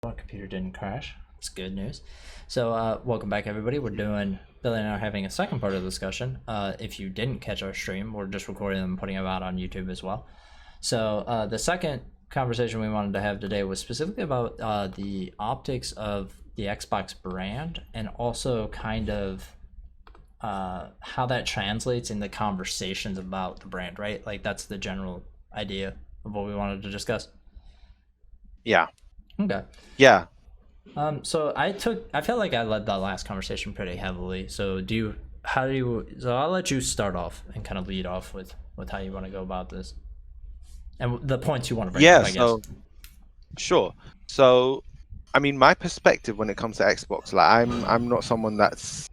My computer didn't crash. It's good news. So, welcome back, everybody. Billy and I are having a second part of the discussion. If you didn't catch our stream, we're just recording them and putting them out on YouTube as well. So, the second conversation we wanted to have today was specifically about the optics of the Xbox brand and also kind of how that translates in the conversations about the brand, right? Like, that's the general idea of what we wanted to discuss. Yeah. Okay. Yeah. So I felt like I led that last conversation pretty heavily. So so I'll let you start off and kind of lead off with how you want to go about this and the points you want to bring Yeah. up, I guess. Sure. So, I mean, my perspective when it comes to Xbox, like, I'm not someone that's,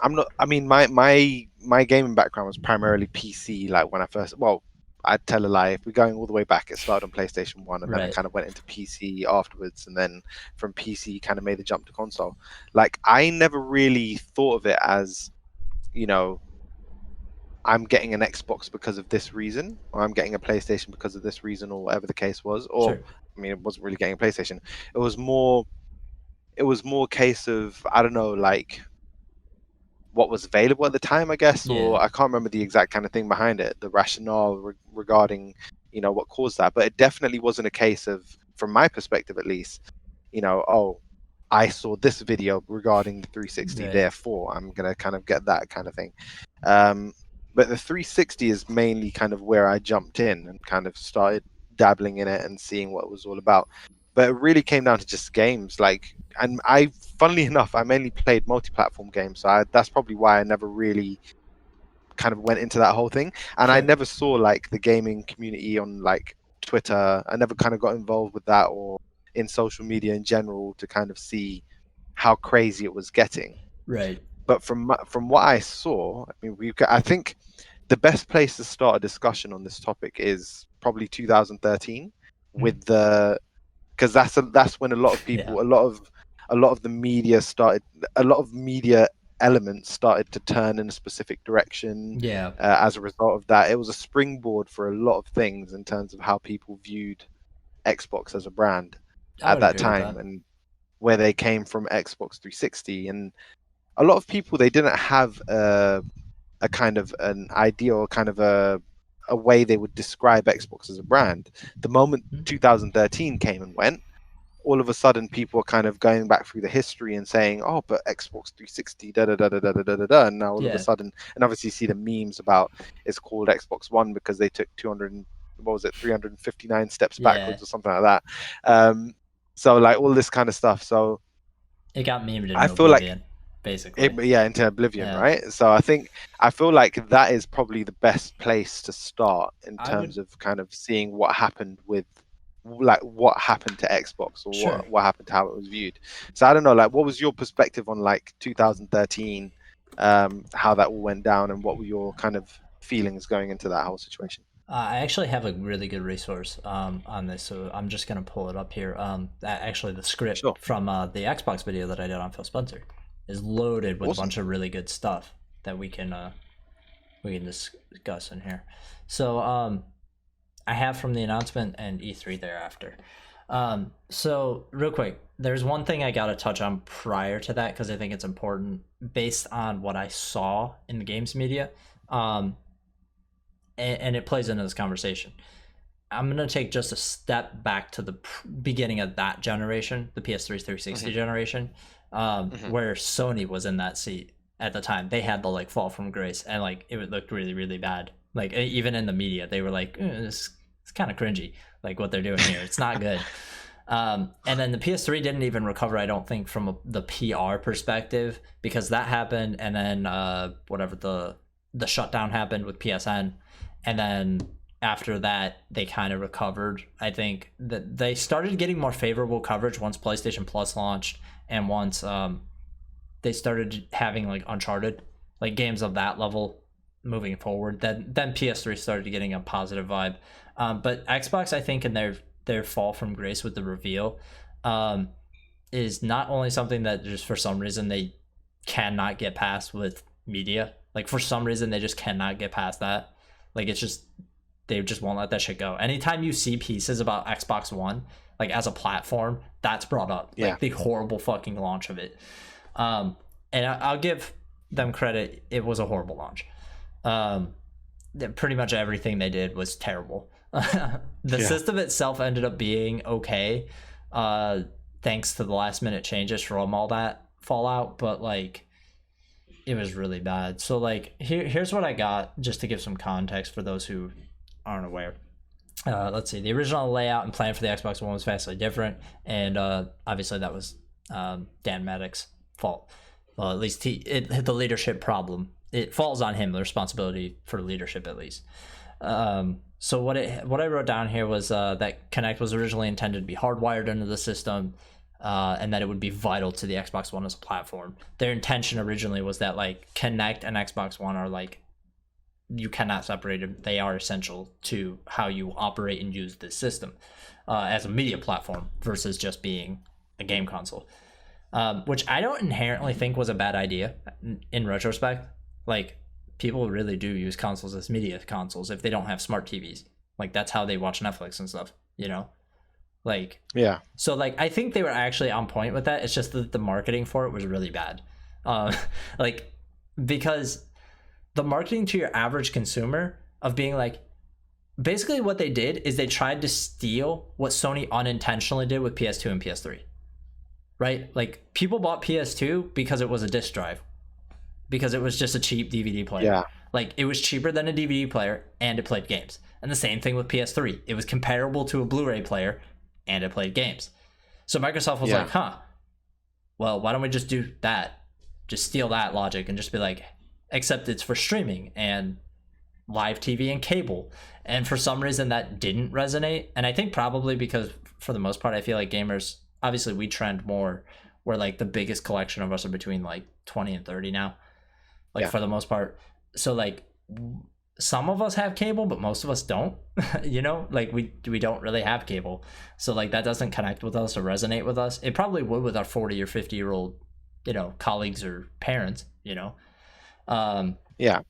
I'm not. I mean, my gaming background was primarily PC. Like when I first, well, I'd tell a lie. If we're going all the way back, it started on PlayStation 1, and then I Right. kind of went into PC afterwards, and then from PC kind of made the jump to console. Like, I never really thought of it as, you know, I'm getting an Xbox because of this reason, or I'm getting a PlayStation because of this reason, or whatever the case was. Or, Sure. I mean, it wasn't really getting a PlayStation. It was more, it was more a case of, I don't know, like what was available at the time, I guess, Yeah. or I can't remember the exact kind of thing behind it, the rationale regarding, what caused that. But it definitely wasn't a case of, from my perspective at least, oh, I saw this video regarding the 360, Right. therefore I'm gonna kind of get that kind of thing. Um, but the 360 is mainly kind of where I jumped in and kind of started dabbling in it and seeing what it was all about. But it really came down to just games, like, and funnily enough, I mainly played multi-platform games, so that's probably why I never really kind of went into that whole thing. And I Sure. never saw like the gaming community on like Twitter. I never kind of got involved with that or in social media in general to kind of see how crazy it was getting. Right. But from what I saw, I mean, I think the best place to start a discussion on this topic is probably 2013 Mhm. with the because that's when a lot of Yeah. people, a lot of the media started, a lot of media elements started to turn in a specific direction. Yeah. As a result of that, it was a springboard for a lot of things in terms of how people viewed Xbox as a brand I at would that agree with time, that. and where they came from Xbox 360. And a lot of people, they didn't have a kind of an idea or kind of a way they would describe Xbox as a brand. The moment Mhm. 2013 came and went, all of a sudden people are kind of going back through the history and saying, "Oh, but Xbox 360, da da da da da da da da," and now all of a Yeah. sudden, and obviously you see the memes about it's called Xbox One because they took 359 steps Yeah. backwards or something like that. So like all this kind of stuff. So It got memed I into feel like oblivion, basically. yeah, into oblivion, Yeah. right? So I feel like that is probably the best place to start in I would. terms of kind of seeing what happened with, like, what happened to Xbox, or Sure. what happened to how it was viewed. So I don't know, like, what was your perspective on like 2013, how that all went down, and what were your kind of feelings going into that whole situation? I actually have a really good resource on this, so I'm just gonna pull it up here. Actually, the Sure. script from the Xbox video that I did on Phil Spencer is loaded with a Awesome. bunch of really good stuff that we can discuss in here. So I have from the announcement and E3 thereafter. So real quick, there's one thing I gotta touch on prior to that because I think it's important based on what I saw in the games media. Um, and it plays into this conversation. I'm gonna take just a step back to the beginning of that generation, the PS3 360 Hmm. generation, Hmm. where Sony was in that seat at the time. They had the like fall from grace, and like it looked really really bad. Like even in the media, they were like, it's kind of cringy, like what they're doing here. It's not good. And then the PS3 didn't even recover, I don't think, from the PR perspective because that happened, and then whatever the shutdown happened with PSN, and then after that they kind of recovered. I think that they started getting more favorable coverage once PlayStation Plus launched and once they started having like Uncharted, like games of that level moving forward. Then PS3 started getting a positive vibe. But Xbox, I think, in their fall from grace with the reveal, um, is not only something that just for some reason they cannot get past with media. Like for some reason they just cannot get past that. Like it's just they just won't let that shit go. Anytime you see pieces about Xbox One, like as a platform, that's brought up. Yeah. Like the horrible fucking launch of it. And I'll give them credit. It was a horrible launch. Pretty much everything they did was terrible. The system itself ended up being okay, thanks to the last minute changes from all that fallout, but like it was really bad. So like here's what I got, just to give some context for those who aren't aware. Let's see. The original layout and plan for the Xbox One was vastly different, and obviously that was Dan Maddox's fault. Well, at least it hit the leadership problem. It falls on him, the responsibility for leadership, at least. So what I wrote down here was that Kinect was originally intended to be hardwired into the system, and that it would be vital to the Xbox One as a platform. Their intention originally was that like Kinect and Xbox One are like, you cannot separate them. They are essential to how you operate and use this system as a media platform versus just being a game console, which I don't inherently think was a bad idea in retrospect. Like, people really do use consoles as media consoles if they don't have smart TVs. Like, that's how they watch Netflix and stuff, you know? Like, yeah. So, like, I think they were actually on point with that. It's just that the marketing for it was really bad. Like, because the marketing to your average consumer of being like, basically what they did is they tried to steal what Sony unintentionally did with PS2 and PS3, right? Like, people bought PS2 because it was a disc drive, because it was just a cheap DVD player. Yeah. Like, it was cheaper than a DVD player and it played games. And the same thing with PS3. It was comparable to a Blu-ray player and it played games. So Microsoft was like, well, why don't we just do that? Just steal that logic and just be like, except it's for streaming and live TV and cable. And for some reason that didn't resonate. And I think probably because for the most part, I feel like gamers, obviously we trend more where like the biggest collection of us are between like 20 and 30 now. Like for the most part. So like some of us have cable, but most of us don't, you know, like we don't really have cable. So like that doesn't connect with us or resonate with us. It probably would with our 40 or 50-year-old, you know, colleagues or parents, you know? Yeah.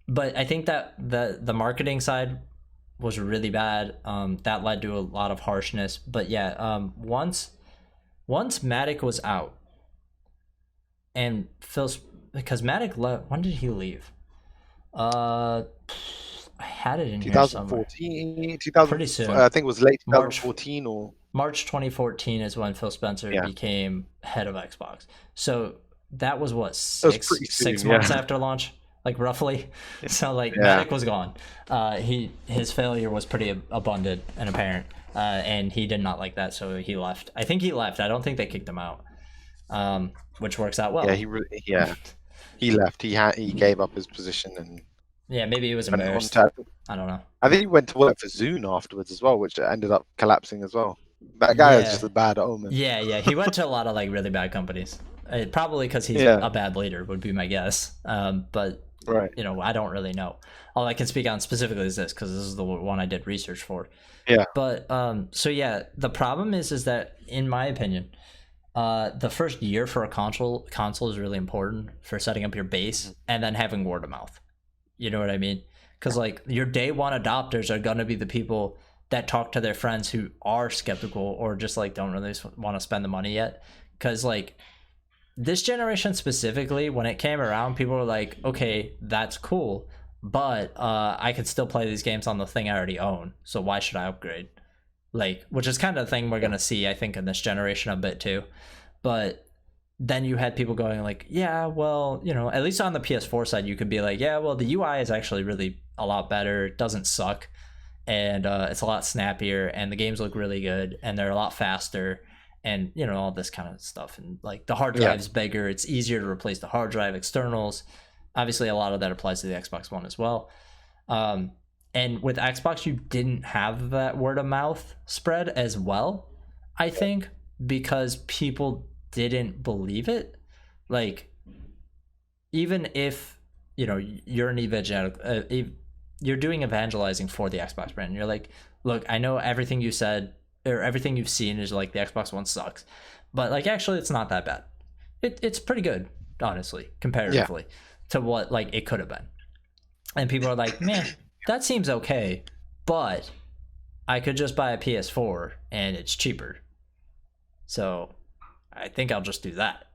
But I think that the marketing side was really bad. That led to a lot of harshness. But yeah, once Matic was out and because Matic left, when did he leave? I had it in here somewhere. 2014, Pretty soon. I think it was late 2014 or March 2014 is when Phil Spencer became head of Xbox. So that was what, six months after launch, like roughly. So like Matic was gone. His failure was pretty abundant and apparent, and he did not like that, so he left. I think he left. I don't think they kicked him out, which works out well. Yeah, he left. He gave up his position and maybe he was embarrassed. I don't know. I think he went to work for Zune afterwards as well, which ended up collapsing as well. That guy is just a bad omen. Yeah, he went to a lot of like really bad companies. Probably because he's a bad leader would be my guess. But you know, I don't really know. All I can speak on specifically is this, because this is the one I did research for. Yeah. But so yeah, the problem is that in my opinion, the first year for a console is really important for setting up your base and then having word of mouth. You know what I mean? Because like your day one adopters are gonna be the people that talk to their friends who are skeptical or just like don't really want to spend the money yet. Because like this generation specifically, when it came around, people were like, okay, that's cool, but I could still play these games on the thing I already own, so why should I upgrade? Like, which is kind of the thing we're gonna see, I think, in this generation a bit too. But then you had people going like, yeah, well, you know, at least on the PS4 side, you could be like, yeah, well, the UI is actually really a lot better. It doesn't suck. And it's a lot snappier, and the games look really good, and they're a lot faster, and, you know, all this kind of stuff. And like the hard drive's bigger. It's easier to replace the hard drive externals. Obviously, a lot of that applies to the Xbox One as well. And with Xbox, you didn't have that word of mouth spread as well, I think, because people didn't believe it. Like, even if, you know, you're an evangelical, you're doing evangelizing for the Xbox brand, and you're like, look, I know everything you said or everything you've seen is like the Xbox One sucks, but like actually it's not that bad. It's pretty good, honestly, comparatively to what like it could have been. And people are like, man, that seems okay, but I could just buy a PS4 and it's cheaper. So I think I'll just do that.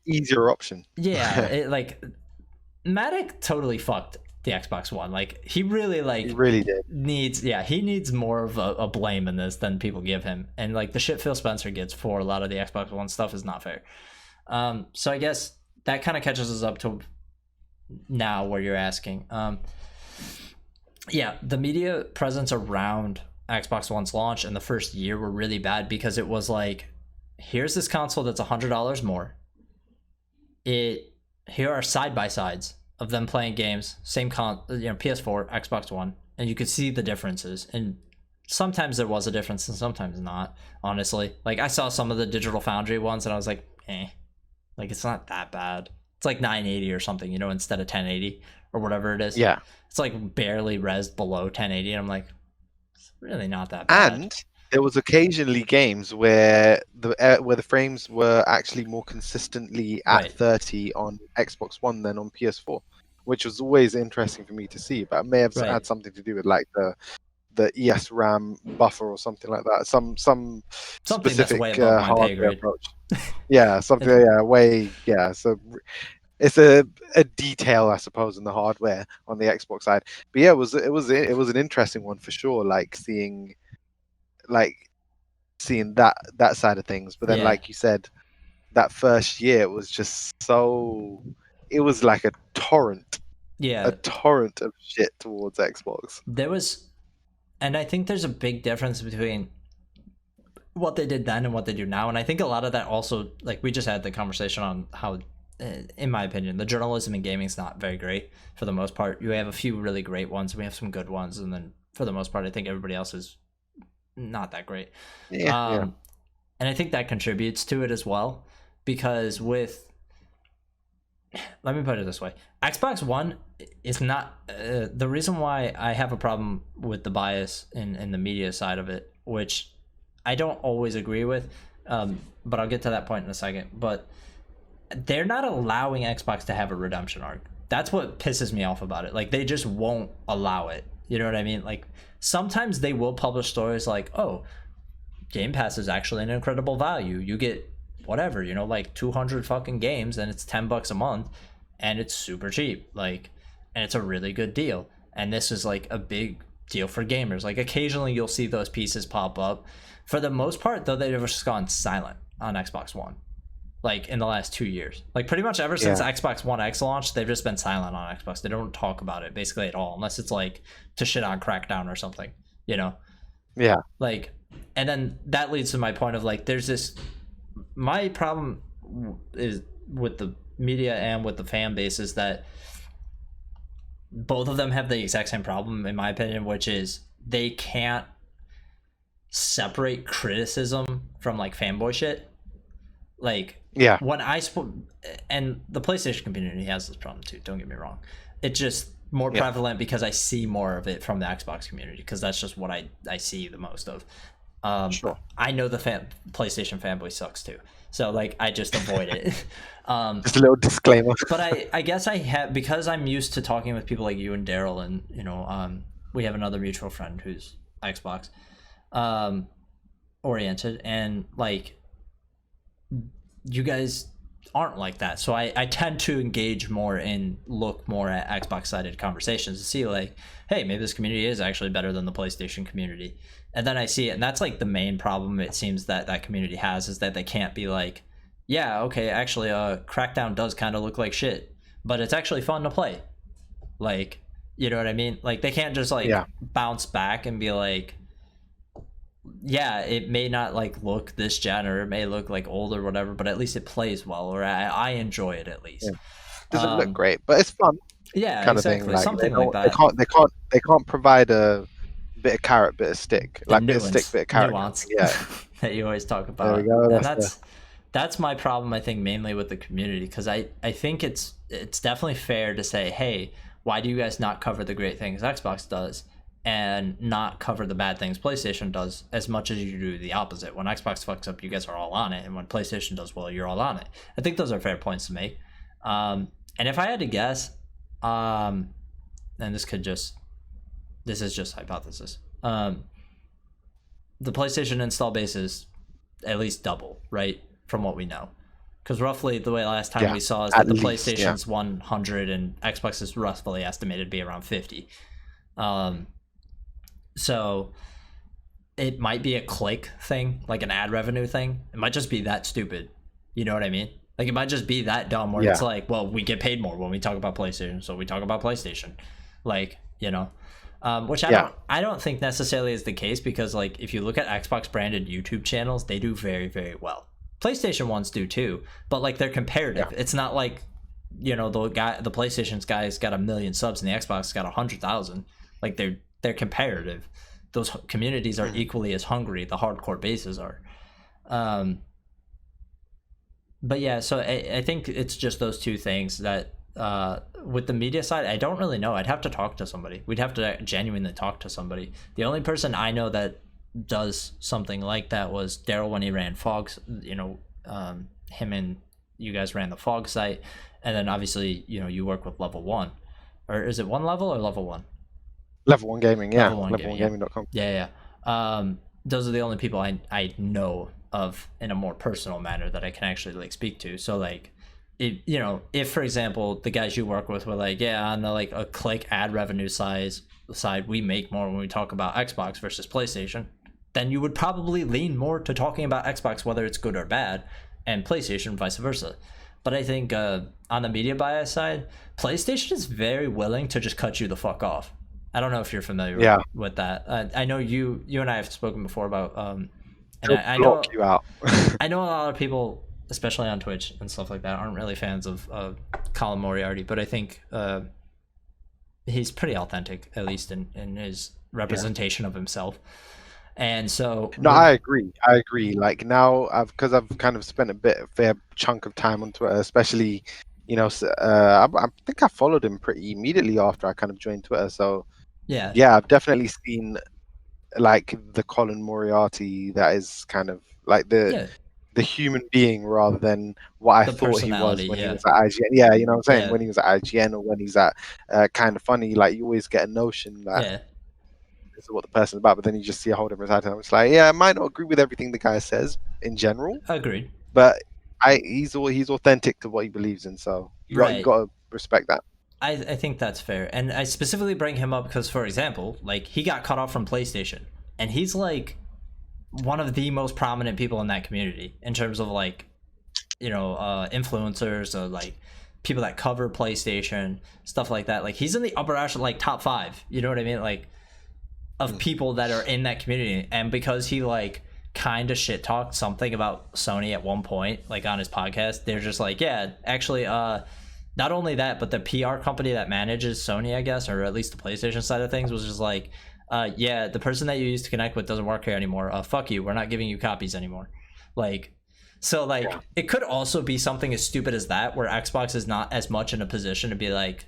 Easier option. Yeah, it, like Matic totally fucked the Xbox One. Like he really He really did. he needs more of a blame in this than people give him. And like the shit Phil Spencer gets for a lot of the Xbox One stuff is not fair. So I guess that kind of catches us up to now where you're asking. Yeah, the media presence around Xbox One's launch in the first year were really bad because it was like, here's this console that's $100 more. Here are side by sides of them playing games, same PS4, Xbox One, and you could see the differences. And sometimes there was a difference, and sometimes not. Honestly, like I saw some of the Digital Foundry ones, and I was like, like it's not that bad. It's like 980 or something, instead of 1080 or whatever it is. Yeah, it's like barely resed below 1080, and I'm like, it's really not that bad. And there was occasionally games where the frames were actually more consistently at 30 on Xbox One than on PS4, which was always interesting for me to see. But it may have had something to do with like the ESRAM buffer or something like that. Some specific hardware approach. Yeah, something. So it's a detail, I suppose, in the hardware on the Xbox side. But yeah, it was an interesting one for sure. Like seeing that side of things. But then, like you said, that first year it was just it was like a torrent. Yeah, a torrent of shit towards Xbox. There was, and I think there's a big difference between what they did then and what they do now. And I think a lot of that also, like we just had the conversation on how, in my opinion, the journalism in gaming is not very great for the most part. You have a few really great ones, and we have some good ones, and then for the most part, I think everybody else is not that great. And I think that contributes to it as well, because let me put it this way, Xbox One is not the reason why I have a problem with the bias in the media side of it, which I don't always agree with, but I'll get to that point in a second. But they're not allowing Xbox to have a redemption arc. That's what pisses me off about it. Like they just won't allow it. You know what I mean? Like sometimes they will publish stories like, oh, Game Pass is actually an incredible value. You get whatever, like 200 fucking games, and it's $10 a month, and it's super cheap. Like, and it's a really good deal. And this is like a big deal for gamers. Like occasionally you'll see those pieces pop up. For the most part, though, they've just gone silent on Xbox One. Like in the last 2 years, like pretty much ever since Xbox One X launched, they've just been silent on Xbox. They don't talk about it basically at all, unless it's like to shit on Crackdown or something, Yeah. Like, and then that leads to my point of like, my problem is with the media and with the fan base is that both of them have the exact same problem, in my opinion, which is they can't separate criticism from like fanboy shit. Like, when and the PlayStation community has this problem too, don't get me wrong. It's just more prevalent because I see more of it from the Xbox community, because that's just what I see the most of. Sure. I know the PlayStation fanboy sucks too, so like I just avoid it. Just a little disclaimer. But I guess I have, because I'm used to talking with people like you and Daryl, and we have another mutual friend who's Xbox oriented, and like you guys aren't like that, so I tend to engage more and look more at Xbox sided conversations to see like, hey, maybe this community is actually better than the PlayStation community. And then I see it, and that's like the main problem it seems that community has, is that they can't be like, yeah, okay, actually Crackdown does kind of look like shit, but it's actually fun to play. Like, you know what I mean? Like they can't just like bounce back and be like, yeah, it may not like look this gen, or it may look like old or whatever, but at least it plays well, or I enjoy it at least. Doesn't look great, but it's fun. Yeah, kind exactly. Of thing. Like, something like that. They can't provide a bit of carrot, bit of stick. The like nuance, bit of stick, bit of carrot. Nuance. Yeah. That you always talk about. There we go. And that's my problem, I think, mainly with the community, because I think it's definitely fair to say, hey, why do you guys not cover the great things Xbox does and not cover the bad things PlayStation does, as much as you do the opposite? When Xbox fucks up, you guys are all on it, and when PlayStation does well, you're all on it. I think those are fair points to make. And if I had to guess, and this could just this is just hypothesis. The PlayStation install base is at least double, right, from what we know. Because roughly the way last time we saw is that the PlayStation's 100 and Xbox is roughly estimated to be around 50. So it might be a click thing, like an ad revenue thing. It might just be that stupid. You know what I mean? Like, it might just be that dumb where it's like, well, we get paid more when we talk about PlayStation, so we talk about PlayStation. Like, you know, which I don't think necessarily is the case, because like if you look at Xbox branded YouTube channels, they do very, very well. PlayStation ones do too, but like they're comparative. It's not like, you know, the PlayStation's guy's got 1 million subs and the Xbox got 100,000. Like they're comparative. Those communities are equally as hungry. The hardcore bases are. But yeah, so I think it's just those two things that with the media side, I don't really know. I'd have to talk to somebody. We'd have to genuinely talk to somebody. The only person I know that does something like that was Daryl when he ran Fog's, you know, him and you guys ran the Fog site. And then obviously, you know, you work with Level 1. Or is it One Level or Level 1? Level 1 Gaming, yeah. Level1gaming.com. Yeah. Those are the only people I know of in a more personal manner that I can actually like speak to. So like, you know, if for example the guys you work with were like, yeah, on the like a click ad revenue side we make more when we talk about Xbox versus PlayStation, then you would probably lean more to talking about Xbox, whether it's good or bad, and PlayStation vice versa. But I think on the media bias side, PlayStation is very willing to just cut you the fuck off. I don't know if you're familiar with that. I know you and I have spoken before about and I know you out. I know a lot of people, especially on Twitch and stuff like that, aren't really fans of Colin Moriarty, but I think he's pretty authentic, at least in his representation of himself. And so I agree. Like now, because I've kind of spent a fair chunk of time on Twitter, especially, you know, I think I followed him pretty immediately after I kind of joined Twitter. So yeah, I've definitely seen like the Colin Moriarty that is kind of like the human being rather than what I thought he was when he was at IGN. Yeah, you know what I'm saying? When he was at IGN or when he's at Kind of Funny, like you always get a notion that this is what the person's about, but then you just see a whole different side. And it's like, yeah, I might not agree with everything the guy says in general. Agreed. But he's authentic to what he believes in, so you got to respect that. I think that's fair. And I specifically bring him up because, for example, like he got cut off from PlayStation, and he's like one of the most prominent people in that community in terms of like, you know, influencers or like people that cover PlayStation, stuff like that. Like he's in the upper echelon, like top 5, you know what I mean? Like of people that are in that community. And because he like kind of shit talked something about Sony at one point, like on his podcast, they're just like, yeah, actually, not only that, but the PR company that manages Sony, I guess, or at least the PlayStation side of things, was just like, yeah, the person that you used to connect with doesn't work here anymore. Fuck you. We're not giving you copies anymore. Like, so like it could also be something as stupid as that, where Xbox is not as much in a position to be like,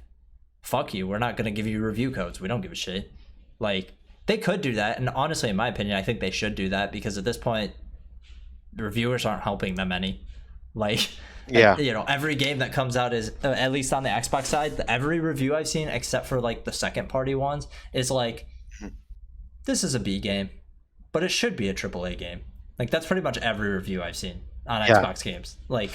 fuck you. We're not going to give you review codes. We don't give a shit. Like they could do that. And honestly, in my opinion, I think they should do that, because at this point, the reviewers aren't helping them any. Like, you know, every game that comes out is, at least on the Xbox side, every review I've seen, except for like the second party ones, is like, this is a B game, but it should be a AAA game. Like that's pretty much every review I've seen on Xbox games, like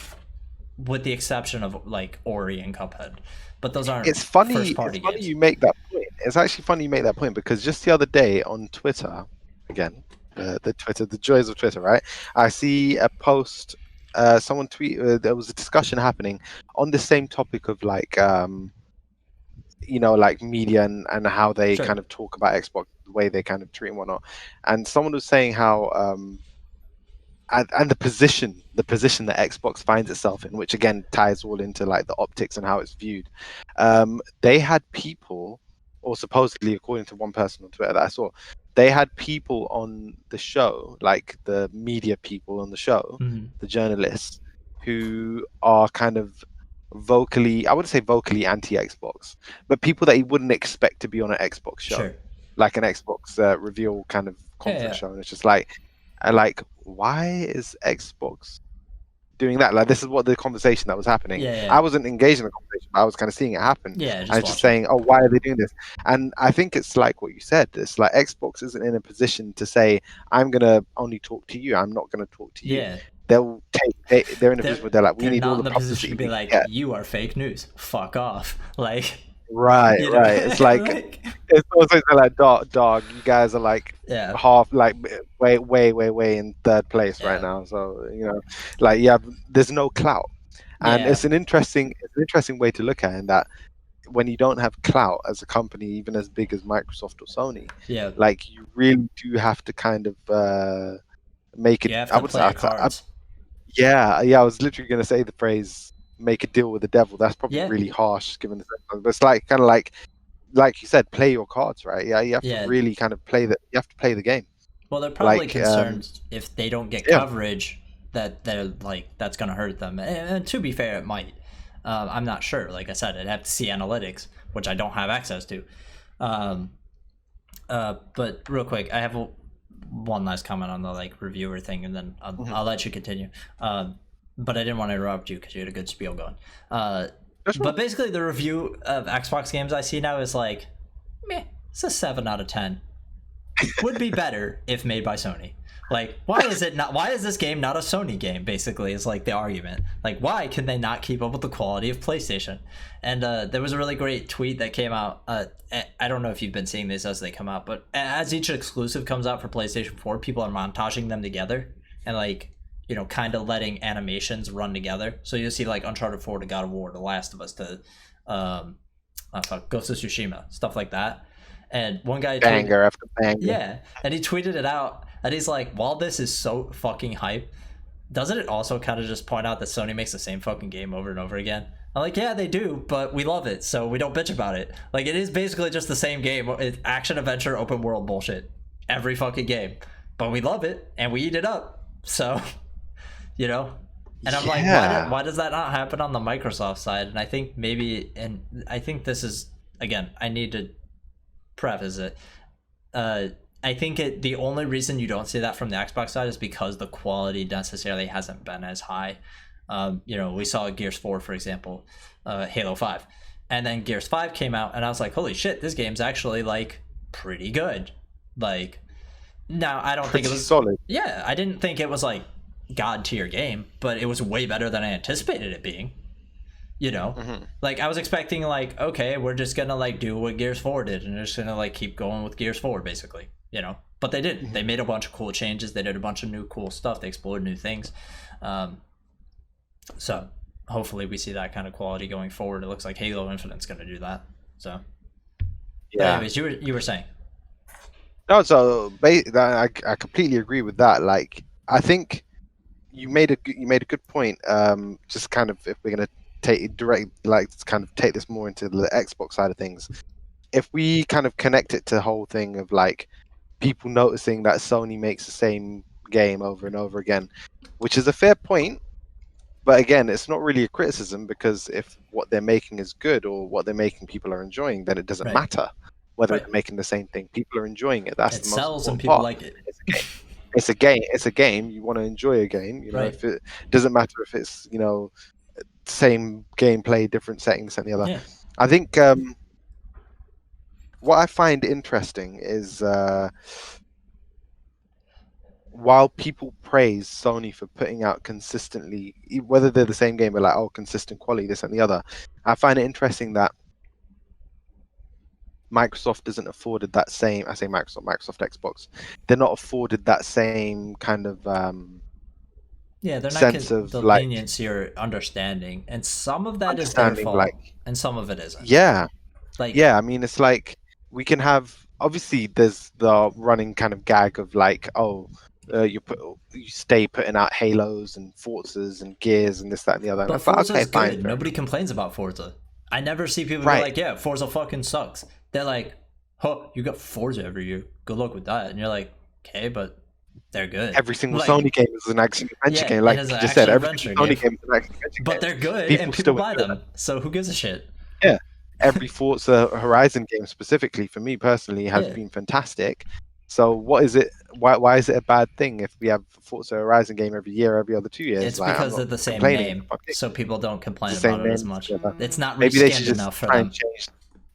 with the exception of like Ori and Cuphead. But those aren't. It's funny. First-party it's funny games. you make that point. It's actually funny you make that point, because just the other day on Twitter, again, the joys of Twitter, right? I see a post. Someone tweet. There was a discussion happening on the same topic of like, you know, like media and how they kind of talk about Xbox, the way they kind of treat and whatnot. And someone was saying how and the position that Xbox finds itself in, which again ties all into like the optics and how it's viewed. They had people, or supposedly, according to one person on Twitter that I saw, they had people on the show, like the media people on the show, the journalists, who are kind of vocally, I wouldn't say vocally anti-Xbox, but people that you wouldn't expect to be on an Xbox show, like an Xbox reveal kind of conference show. And it's just like, why is Xbox doing that. Like, this is what the conversation that was happening. Yeah, yeah. I wasn't engaged in the conversation, but I was kind of seeing it happen. Yeah, I was just just watching. saying, oh, why are they doing this? And I think it's like what you said. It's like Xbox isn't in a position to say, I'm going to only talk to you. I'm not going to talk to you. Yeah. They'll take. They're in a position where they're like, we They're need all not the in the position publicity to be we can like, get. you are fake news. Fuck off. Like, Right, you know? right. It's like it's also like dog. You guys are like yeah, half, like way in third place right Yeah. now. So like there's no clout, and Yeah. it's an interesting way to look at it, in that when you don't have clout as a company, even as big as Microsoft or Sony, yeah. like you really do have to kind of make it. You have I to would play say, your cards. yeah. I was literally going to say the phrase "make a deal with the devil." That's probably Yeah. really harsh, given the circumstances. But it's like kind of like you said, play your cards, right? Yeah, you have Yeah. to really kind of play that. You have to play the game. Well, they're probably Like, concerned if they don't get yeah. coverage that they're like that's gonna hurt them. And to be fair, it might. I'm not sure. Like I said, I'd have to see analytics, which I don't have access to. But real quick, I have one last comment on the like reviewer thing, and then I'll let you continue. But I didn't want to interrupt you because you had a good spiel going. But basically, the review of Xbox games I see now is like, meh, it's a 7 out of 10. Would be better if made by Sony. Like, why is it not? Why is this game not a Sony game? Basically, is like the argument. Like, why can they not keep up with the quality of PlayStation? And there was a really great tweet that came out. I don't know if you've been seeing these as they come out, but as each exclusive comes out for PlayStation 4, people are montaging them together and like, you know, kind of letting animations run together. So you'll see like Uncharted 4 to God of War, The Last of Us to Ghost of Tsushima, stuff like that. And one guy banger after banger. Yeah, and he tweeted it out, and he's like, while this is so fucking hype, doesn't it also kind of just point out that Sony makes the same fucking game over and over again? I'm like, yeah, they do, but we love it, so we don't bitch about it. Like, it is basically just the same game. It's action, adventure, open world bullshit. Every fucking game. But we love it, and we eat it up. So, you know? And I'm like, why does that not happen on the Microsoft side? And I think maybe, and I think this is, again, I need to preface it. I think the only reason you don't see that from the Xbox side is because the quality necessarily hasn't been as high. You know, we saw Gears 4, for example, Halo 5, and then Gears 5 came out, and I was like, holy shit, this game's actually like pretty good. Like, now I don't think it was solid. Yeah, I didn't think it was like god tier game, but it was way better than I anticipated it being. You know, like I was expecting like, okay, we're just gonna like do what Gears 4 did, and they're just gonna like keep going with Gears 4 basically. You know, but they didn't. They made a bunch of cool changes. They did a bunch of new cool stuff. They explored new things. So hopefully we see that kind of quality going forward. It looks like Halo Infinite's gonna do that. So yeah. Anyways, you were saying. No, so I completely agree with that. Like, I think you made a good point. Just kind of, if we're gonna take this more into the Xbox side of things, if we kind of connect it to the whole thing of like people noticing that Sony makes the same game over and over again, which is a fair point, but again, it's not really a criticism, because if what they're making is good or what they're making people are enjoying, then it doesn't matter whether they're making the same thing. People are enjoying it. That's the most sells and important people part. like it. It's a game. It's a game. You want to enjoy a game. You know, if it doesn't matter if it's, you know, same gameplay, different settings, and the other. Yeah. I think what I find interesting is while people praise Sony for putting out consistently, whether they're the same game, but like, oh, consistent quality, this and the other, I find it interesting that Microsoft isn't afforded that same. I say Microsoft Xbox. They're not afforded that same kind of they're not sense of the like leniency or understanding, and some of that is their fault, like, and some of it isn't. Yeah, like I mean, it's like we can have, obviously there's the running kind of gag of like, oh, you stay putting out Halos and Forzas and Gears and this, that, and the other. But Forza's good. Nobody complains about Forza. I never see people be like, yeah, Forza fucking sucks. They're like, oh, you got Forza every year. Good luck with that. And you're like, okay, but they're good. Every single Sony game is an action adventure game, like you just said. Every Sony game is an action adventure but they're good, and people buy them. So who gives a shit? Yeah. Every Forza Horizon game, specifically for me personally, has been fantastic. So what is it why is it a bad thing if we have a Forza Horizon game every year, every other 2 years? It's Like, I'm because not they're the same complaining. name, Fuck it. so people don't It's complain the same about it as name much. together. It's not Maybe they should reskinned just enough for try them. and change.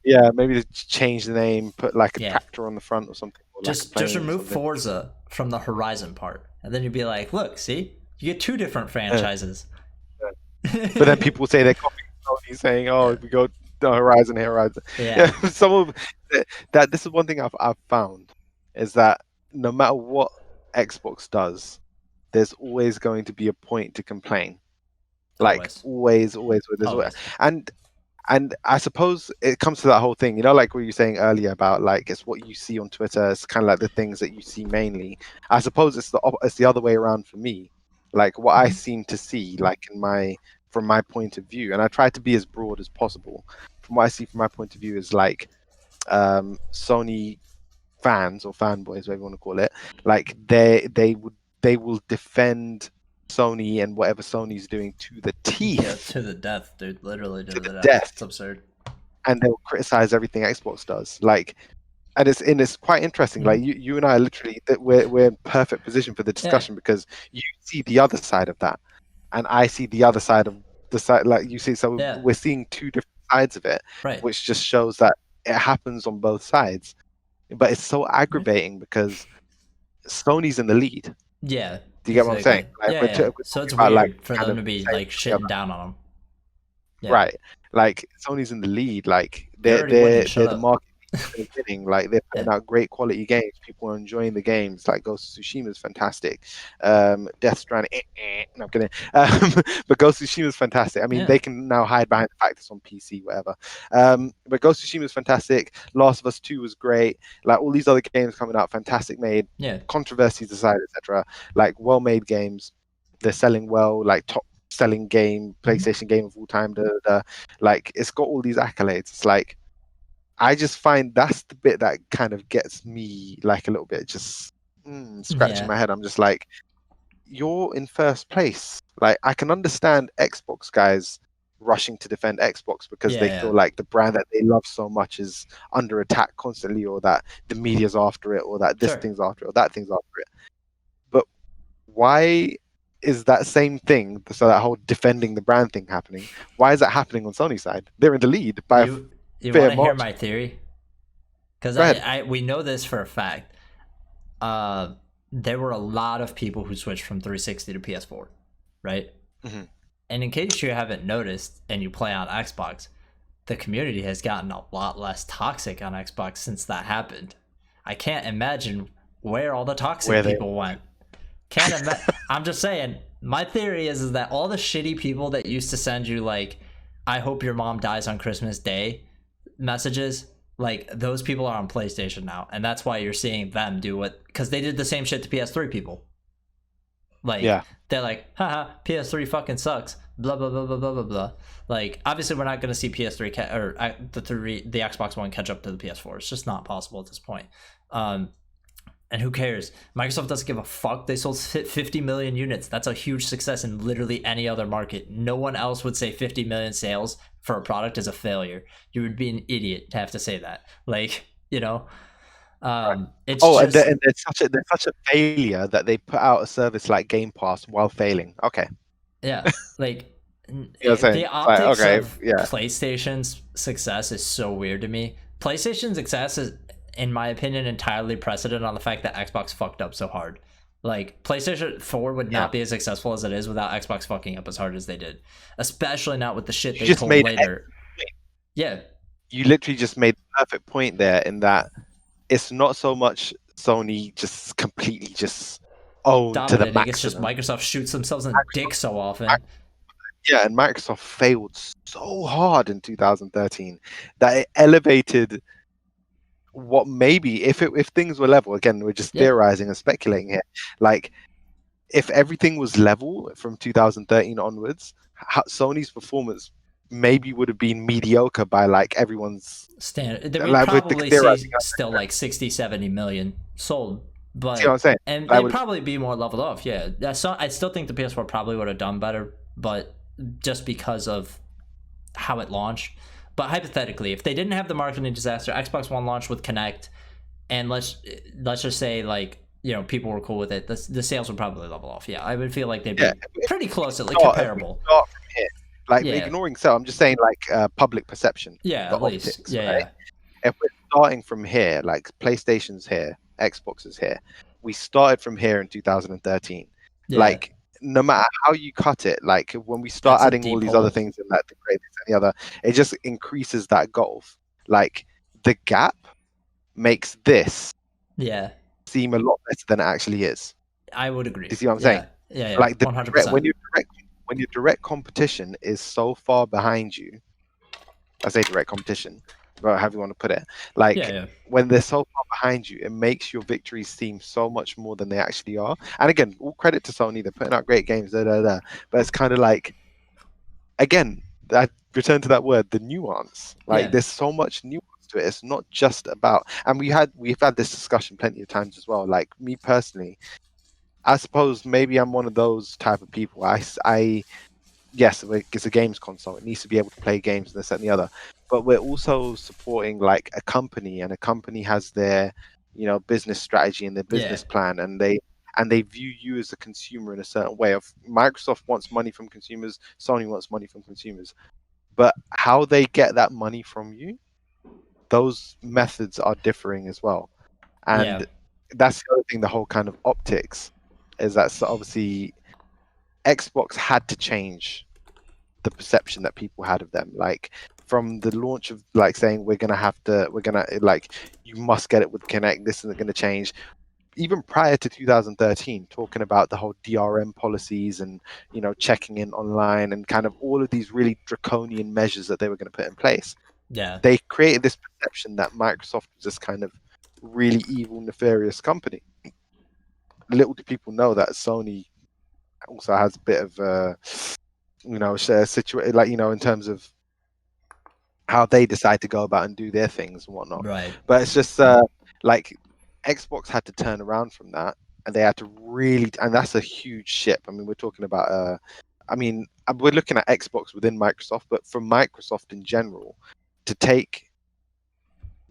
Yeah, maybe they change the name, put like a Yeah. tractor on the front or something. Or like a Just plane or remove something. Forza from the Horizon part, and then you'd be like, look, see, you get 2 different franchises. But then people say they're copying Sony, saying, "Oh, Yeah. we go the Horizon here, Horizon." Yeah. Some of that. This is one thing I've found is that no matter what Xbox does, there's always going to be a point to complain. Like always. There's always. And I suppose it comes to that whole thing, like what you were saying earlier about like it's what you see on Twitter. It's kind of like the things that you see mainly. I suppose it's the other way around for me. Like what I seem to see, like from my point of view, and I try to be as broad as possible. From what I see from my point of view is like Sony fans or fanboys, whatever you want to call it, like they will defend Sony and whatever Sony's doing to the teeth. Yeah, to the death, dude. Literally to the death. It's absurd. And they'll criticize everything Xbox does. Like, and it's quite interesting. Like you and I are literally we're in perfect position for the discussion because you see the other side of that, and I see the other side of the side. Like you see, so we're seeing 2 different sides of it, right? Which just shows that it happens on both sides. But it's so aggravating because Sony's in the lead. Yeah. Do you get what I'm saying? Like, so it's weird for them to be like shitting down on them. Yeah. Right. Like Sony's in the lead. Like they're the market winning. Like they're putting out great quality games. People are enjoying the games. Like Ghost of Tsushima is fantastic. Death Stranding. No, I'm kidding. But Ghost of Tsushima is fantastic. I mean, they can now hide behind the fact it's on PC, whatever. But Ghost of Tsushima is fantastic. Last of Us 2 was great. Like all these other games coming out, fantastic made. Yeah. Controversies aside, etc. Like well-made games. They're selling well. Like top selling game, PlayStation game of all time. Like it's got all these accolades. It's like I just find that's the bit that kind of gets me like a little bit just scratching my head. I'm just like, you're in first place. Like I can understand Xbox guys rushing to defend Xbox because they feel like the brand that they love so much is under attack constantly, or that the media's after it, or that this thing's after it, or that thing's after it. But why is that same thing, so that whole defending the brand thing happening? Why is that happening on Sony's side? They're in the lead by you want to hear my theory? Because we know this for a fact. There were a lot of people who switched from 360 to PS4, right? Mm-hmm. And in case you haven't noticed and you play on Xbox, the community has gotten a lot less toxic on Xbox since that happened. I can't imagine where all the toxic people went. I'm just saying, my theory is that all the shitty people that used to send you like, I hope your mom dies on Christmas Day messages, like those people are on PlayStation now, and that's why you're seeing them do what, because they did the same shit to PS3 people. Like they're like, haha, PS3 fucking sucks, blah blah blah blah blah blah blah. Like obviously we're not going to see PS3 or the Xbox One catch up to the PS4. It's just not possible at this point. And who cares? Microsoft doesn't give a fuck. They sold 50 million units. That's a huge success in literally any other market. No one else would say 50 million sales for a product is a failure. You would be an idiot to have to say that. like, it's and they're such a failure that they put out a service like Game Pass while failing. Okay. Yeah, like the optics of PlayStation's success is so weird to me. PlayStation's success is, in my opinion, entirely precedent on the fact that Xbox fucked up so hard. Like PlayStation 4 would not be as successful as it is without Xbox fucking up as hard as they did, especially not with the shit they pulled later. Yeah, you literally just made the perfect point there, in that it's not so much Sony just completely just owned to the maximum. It's just Microsoft shoots themselves in the dick so often. Yeah, and Microsoft failed so hard in 2013 that it elevated what maybe if things were level, again we're just theorizing and speculating here, like if everything was level from 2013 onwards, Sony's performance maybe would have been mediocre by like everyone's standard. They would probably see still like 60-70 million sold, but see what I'm saying? And they'd probably be more leveled off. I still think the PS4 probably would have done better, but just because of how it launched. But hypothetically, if they didn't have the marketing disaster, Xbox One launched with Kinect, and let's just say like people were cool with it, the sales would probably level off. Yeah, I would feel like they'd be Yeah, pretty close, like if we comparable. start from here, like Yeah. ignoring sell, I'm just saying like public perception. Yeah, the at least. optics, Yeah, right? yeah. If we're starting from here, like PlayStation's here, Xbox is here, we started from here in 2013. Yeah. Like, no matter how you cut it, like when we start That's a adding all deep these hole. other things in that, the great this and the other, it just increases that gulf. Like the gap makes this Yeah, seem a lot better than it actually is. I would agree. You see what I'm saying? Yeah, yeah, Like the 100%. direct, when your direct competition is so far behind you, I say direct competition, but however you want to put it, like Yeah, yeah. when they're so far behind you, it makes your victories seem so much more than they actually are. And again, all credit to Sony, they're putting out great games, but it's kind of like, again, I return to that word, the nuance. Like Yeah. there's so much nuance to it. It's not just about, and we've had this discussion plenty of times as well. Like me personally, I suppose maybe I'm one of those type of people. Yes, it's a games console. It needs to be able to play games, this, that, and the other. But we're also supporting like a company, and a company has their, business strategy and their business plan, and they view you as a consumer in a certain way. Of Microsoft wants money from consumers, Sony wants money from consumers, but how they get that money from you, those methods are differing as well. And that's the other thing. The whole kind of optics is that obviously Xbox had to change the perception that people had of them, like from the launch of like saying we're gonna like you must get it with Kinect, this isn't gonna change. Even prior to 2013, talking about the whole DRM policies and checking in online and kind of all of these really draconian measures that they were going to put in place. Yeah, they created this perception that Microsoft was this kind of really evil, nefarious company. Little do people know that Sony also has a bit of situation, like in terms of how they decide to go about and do their things and whatnot. right. But it's just like Xbox had to turn around from that, and they had to really, and that's a huge ship. I mean, we're talking about we're looking at Xbox within Microsoft, but for Microsoft in general, to take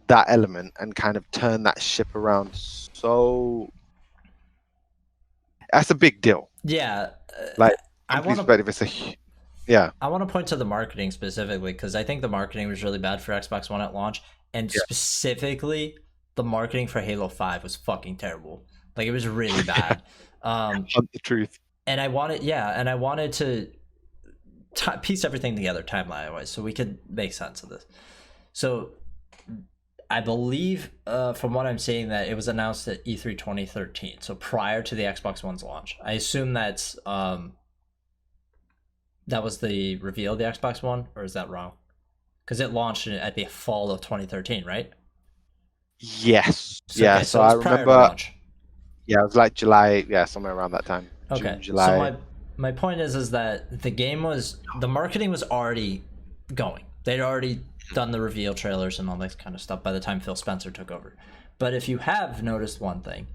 that element and kind of turn that ship around, so that's a big deal. Yeah, like I want to point to the marketing specifically, because I think the marketing was really bad for Xbox One at launch, and specifically the marketing for Halo 5 was fucking terrible. Like, it was really bad. The truth. And I wanted to piece everything together timeline wise so we could make sense of this. So I believe from what I'm seeing that it was announced at E3 2013, so prior to the Xbox One's launch. I assume that was the reveal of the Xbox One, or is that wrong? Because it launched at the fall of 2013, right? Yes. So, so I remember. Yeah, it was like July. Yeah, somewhere around that time. Okay. June, July. So my point is that the marketing was already going. They'd already done the reveal trailers and all this kind of stuff by the time Phil Spencer took over. But if you have noticed one thing,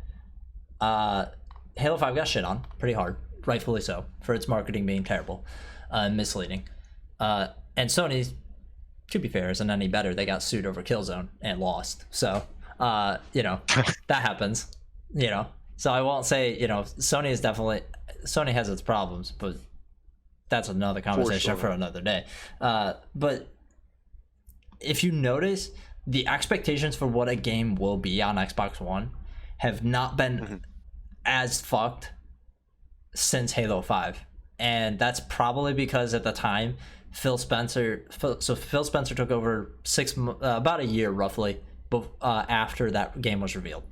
Halo 5 got shit on pretty hard, rightfully so, for its marketing being terrible and misleading. And Sony, to be fair, isn't any better. They got sued over Killzone and lost. So, that happens, So I won't say, Sony has its problems, but that's another conversation for another day. But if you notice, the expectations for what a game will be on Xbox One have not been as fucked since Halo 5. And that's probably because at the time, Phil Spencer took over about a year roughly after that game was revealed.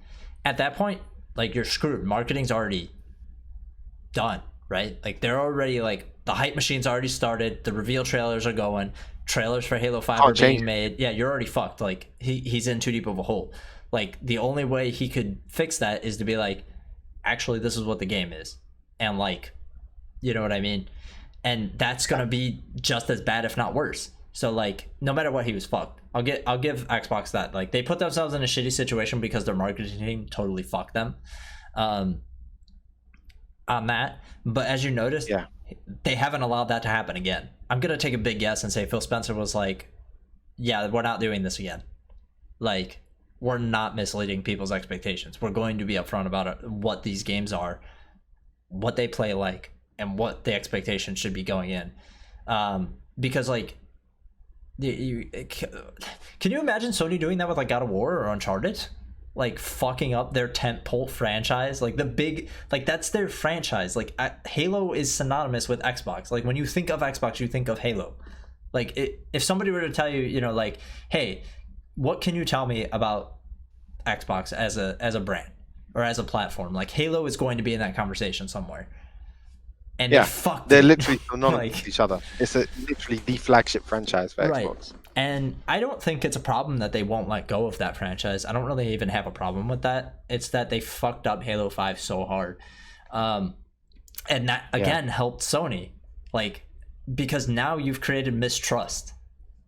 At that point, like, you're screwed. Marketing's already done, right? Like, they're already, like, the hype machine's already started. The reveal trailers are going. Trailers for Halo 5 are being made. Yeah, you're already fucked. Like, he's in too deep of a hole. Like, the only way he could fix that is to be like, actually, this is what the game is. And, like, you know what I mean? And that's gonna be just as bad, if not worse. So, like, no matter what, he was fucked. I'll give Xbox that. Like, they put themselves in a shitty situation because their marketing team totally fucked them on that. But as you noticed, they haven't allowed that to happen again. I'm gonna take a big guess and say Phil Spencer was like, yeah, we're not doing this again. Like, we're not misleading people's expectations. We're going to be upfront about it, what these games are, what they play like, and what the expectation should be going in. Because like, can you imagine Sony doing that with like God of War or Uncharted? Like fucking up their tentpole franchise, like the big, like that's their franchise. Like Halo is synonymous with Xbox. Like when you think of Xbox, you think of Halo. Like if somebody were to tell you, you know, like, hey, what can you tell me about Xbox as a brand or as a platform? Like Halo is going to be in that conversation somewhere. And Yeah, they're it. literally synonymous Like, with each other. It's literally the flagship franchise for right. Xbox. And I don't think it's a problem that they won't let go of that franchise. I don't really even have a problem with that. It's that they fucked up Halo 5 so hard. And that, again, helped Sony. Like, because now you've created mistrust.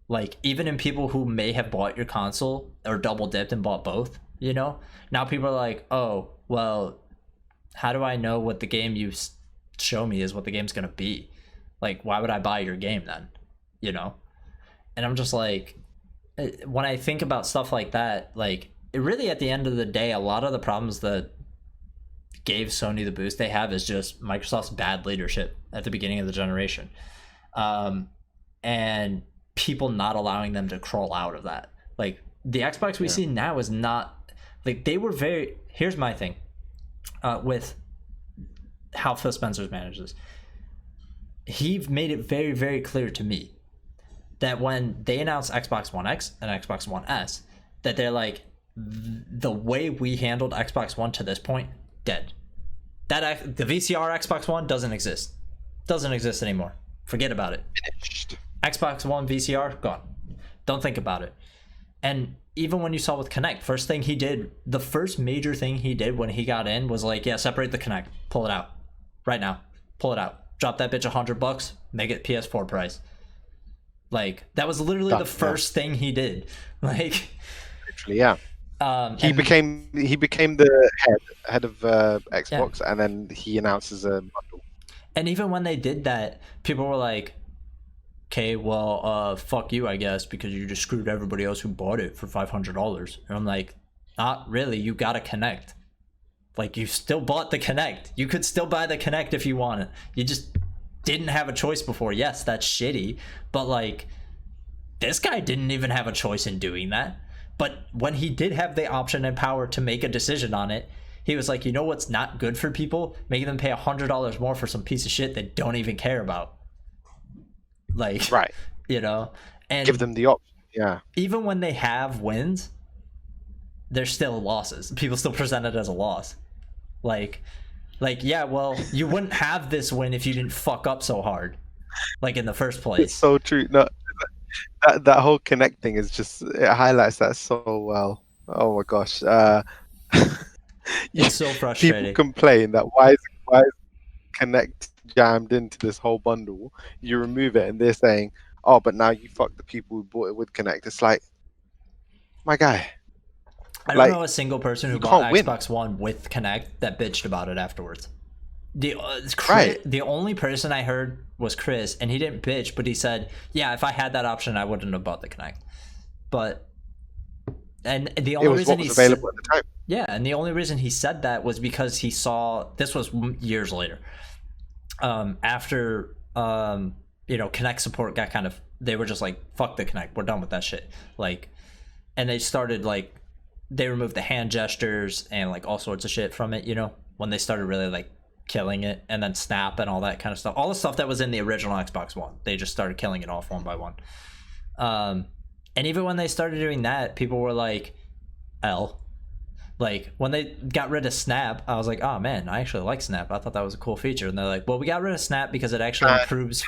Like, even in people who may have bought your console or double dipped and bought both, you know? Now people are like, oh, well, how do I know what the game you show me is what the game's going to be? Like, why would I buy your game then? You know? And I'm just like, when I think about stuff like that, like, it really, at the end of the day, a lot of the problems that gave Sony the boost they have is just Microsoft's bad leadership at the beginning of the generation. And people not allowing them to crawl out of that. Like, the Xbox we see now is not, like, they were very, here's my thing with how Phil Spencer's manages. He made it very, very clear to me that when they announced Xbox One X and Xbox One S, that they're like, the way we handled Xbox One to this point, dead. That the VCR Xbox One doesn't exist. Doesn't exist anymore. Forget about it. Finished. Xbox One VCR, gone. Don't think about it. And even when you saw with Kinect, first thing he did, the first major thing he did when he got in was like, yeah, separate the Kinect. Pull it out. Right now. Pull it out. Drop that bitch $100. Make it PS4 price. Like, that was literally the first thing he did. Like, literally, yeah. He became the head of Xbox, and then he announces a bundle. And even when they did that, people were like, okay, well, fuck you, I guess, because you just screwed everybody else who bought it for $500. And I'm like, not really. You got a Kinect. Like, you still bought the Kinect. You could still buy the Kinect if you want it. You just didn't have a choice before. Yes, that's shitty, but like, this guy didn't even have a choice in doing that. But when he did have the option and power to make a decision on it, he was like, you know what's not good for people? Making them pay $100 more for some piece of shit they don't even care about. Like, right, you know, and give them the option. Yeah, even when they have wins, they're still losses. People still present it as a loss. Like, yeah, well, you wouldn't have this win if you didn't fuck up so hard, like, in the first place. It's so true. No, that whole Kinect thing is just, it highlights that so well. Oh my gosh, it's so frustrating. People complain that why is Kinect jammed into this whole bundle? You remove it, and they're saying, "Oh, but now you fuck the people who bought it with Kinect." It's like, my guy. I don't know a single person who bought Xbox One with Kinect that bitched about it afterwards. The only person I heard was Chris, and he didn't bitch, but he said, yeah, if I had that option, I wouldn't have bought the Kinect. But, and the only reason he said, available at the time. Yeah, and the only reason he said that was because he saw, this was years later, after, you know, Kinect support got kind of, they were just like, fuck the Kinect, we're done with that shit. Like, and they started like, they removed the hand gestures and like all sorts of shit from it, you know, when they started really like killing it, and then Snap and all that kind of stuff, all the stuff that was in the original Xbox One, they just started killing it off one by one. And even when they started doing that, people were like, like, when they got rid of Snap, I was like, oh man, I actually like Snap, I thought that was a cool feature. And they're like, well, we got rid of Snap because it actually improves.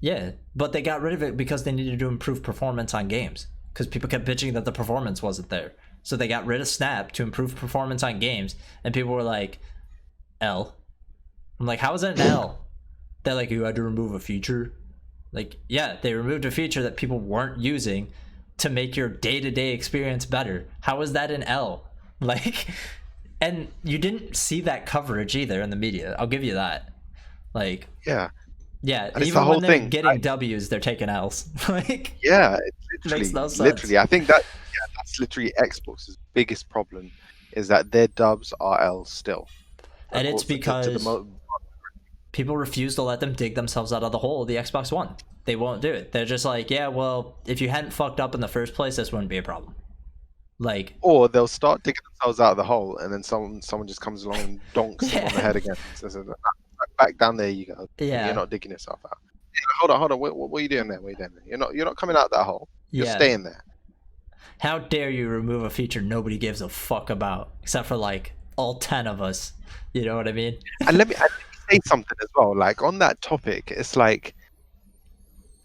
Yeah, but they got rid of it because they needed to improve performance on games, because people kept bitching that the performance wasn't there. So they got rid of Snap to improve performance on games, and people were like, I'm like, how is that an L? They're like, you had to remove a feature. Like, yeah, they removed a feature that people weren't using to make your day-to-day experience better. How is that an L? Like, and you didn't see that coverage either in the media. I'll give you that. Like, yeah, Yeah, And it's the even whole when they're thing. getting W's, they're taking L's. Like, Yeah, it's makes no literally. sense. I think that's literally Xbox's biggest problem, is that their dubs are L still. And it's To the because people refuse to let them dig themselves out of the hole of the Xbox One. They won't do it. They're just like, yeah, well, if you hadn't fucked up in the first place, this wouldn't be a problem. Like, or they'll start digging themselves out of the hole, and then someone just comes along and donks them on the yeah, head again. Says, back down there you go. You're yeah, not digging yourself out. Hold on. What are you doing there? What are you doing there? You're not coming out that hole. You're yeah. staying there. How dare you remove a feature nobody gives a fuck about, except for like all 10 of us? You know what I mean? And let me say something as well. Like on that topic, it's like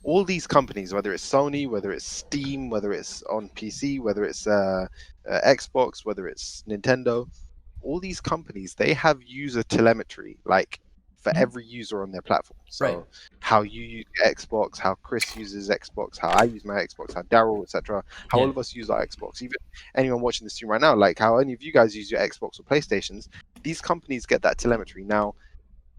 all these companies, whether it's Sony, whether it's Steam, whether it's on PC, whether it's Xbox, whether it's Nintendo, all these companies, they have user telemetry, like for every user on their platform. So Right. how you use Xbox, how Chris uses Xbox, how I use my Xbox, how Daryl, etc., how all Yeah. of us use our Xbox, even anyone watching this stream right now, like how any of you guys use your Xbox or PlayStations, these companies get that telemetry. Now,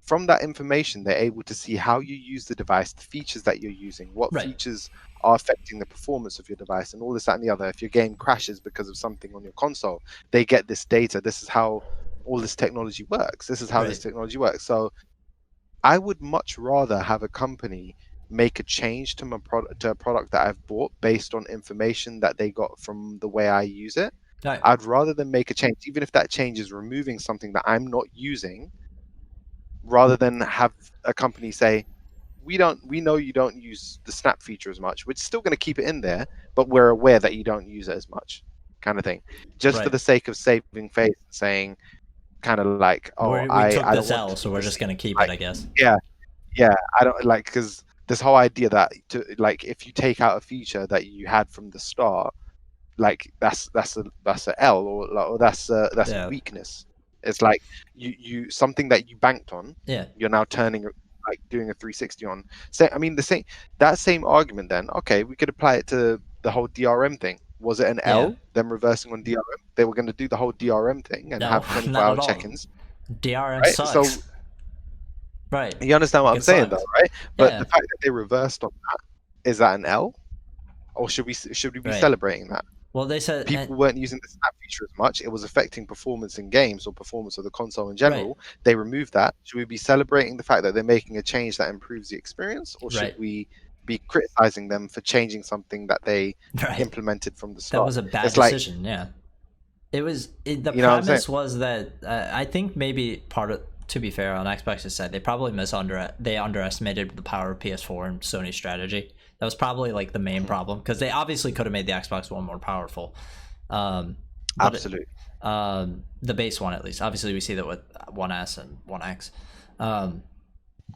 from that information, they're able to see how you use the device, the features that you're using, what Right. features are affecting the performance of your device, and all this, that, and the other. If your game crashes because of something on your console, they get this data. This is how all this technology works. This is how this Right. technology works. So I would much rather have a company make a change to my product, to a product that I've bought based on information that they got from the way I use it. Right. I'd rather than make a change, even if that change is removing something that I'm not using, rather than have a company say, we know you don't use the snap feature as much. We're still going to keep it in there, but we're aware that you don't use it as much, kind of thing, just for Right. the sake of saving face, saying kind of like, oh, We took I don't this want L, to so be we're just perceived, gonna keep it, like, I guess. yeah, I don't like, because this whole idea that like if you take out a feature that you had from the start, like that's a L, or that's a Yeah. weakness. It's like you something that you banked on, Yeah. you're now turning, like doing a 360 on. So I mean, that same argument, then okay, we could apply it to the whole DRM thing. Was it an Yeah. L, them reversing on DRM? They were going to do the whole DRM thing and No, have 24 not hour at all. check-ins, DRM right? So sucks. Right. you understand what Like I'm it saying, though, sucks. right? But the Yeah. fact that they reversed on that, is that an L, or should we be Right. celebrating that? Well, they said, People weren't using the snap feature as much. It was affecting performance in games or performance of the console in general. right. They removed that. Should we be celebrating the fact that they're making a change that improves the experience, or should Right. we be criticizing them for changing something that they Right. implemented from the That start? was a bad It's like, decision. Yeah. It was. The you know what I'm saying? premise was that I think maybe part of. To be fair, on Xbox's side, they probably they underestimated the power of PS4 and Sony's strategy. That was probably like the main problem, because they obviously could have made the Xbox One more powerful. But Absolutely. the base one, at least. Obviously, we see that with One S and One X.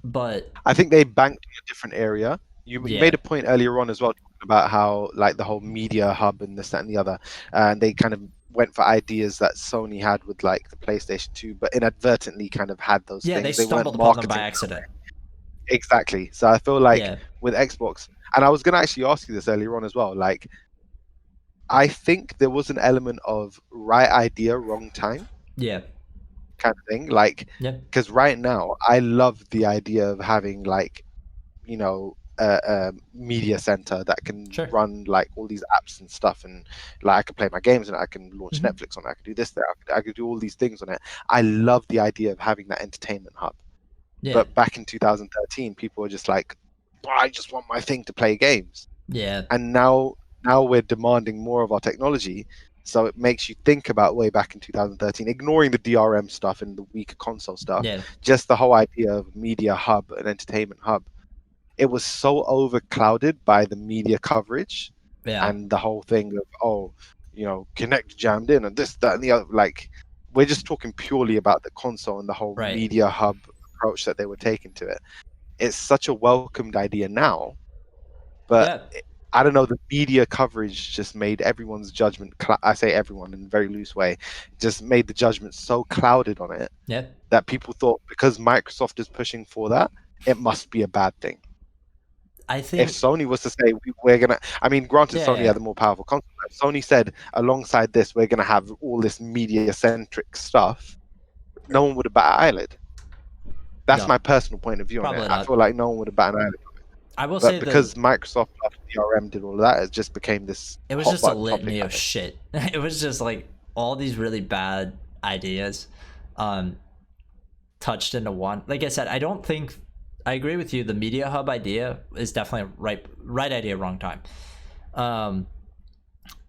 But I think they banked in a different area. You yeah, made a point earlier on as well, talking about how like the whole media hub and this, that, and the other, and they kind of went for ideas that Sony had with like the PlayStation 2, but inadvertently kind of had those yeah, they things. They weren't stumbled upon them by marketing accident. exactly. So I feel like Yeah, with Xbox, and I was gonna actually ask you this earlier on as well. Like, I think there was an element of right idea, wrong time yeah, kind of thing. Like, yeah, because right now I love the idea of having like, you know, a media center that can sure. run like all these apps and stuff, and like I can play my games and I can launch Mhm. Netflix on it. I can do this there. I could do all these things on it. I love the idea of having that entertainment hub. Yeah, But back in 2013, people were just like, "Well, I just want my thing to play games." yeah, And now we're demanding more of our technology. So it makes you think about way back in 2013, ignoring the DRM stuff and the weaker console stuff, yeah, just the whole idea of media hub and entertainment hub. It was so overclouded by the media coverage yeah. and the whole thing of, oh, you know, Connect jammed in and this, that, and the other. Like, we're just talking purely about the console and the whole Right. media hub approach that they were taking to it. It's such a welcomed idea now, but Yeah, I don't know. The media coverage just made everyone's judgment. I say everyone in a very loose way, just made the judgment so clouded on it yeah. that people thought because Microsoft is pushing for that, it must be a bad thing. I If think. Sony was to say we're gonna, I mean, granted, Sony Yeah, had the more powerful console. If Sony said alongside this, we're gonna have all this media-centric stuff, no one would have bat an eyelid. That's No, my personal point of view on probably it. I not. feel like no one would have batted an eyelid. I will say But because that Microsoft after DRM did all of that, it just became this it was hot just a button topic, litany I of think. shit. It was just like all these really bad ideas um touched into one. Like I said, I don't think I agree with you. The media hub idea is definitely a right idea, wrong time.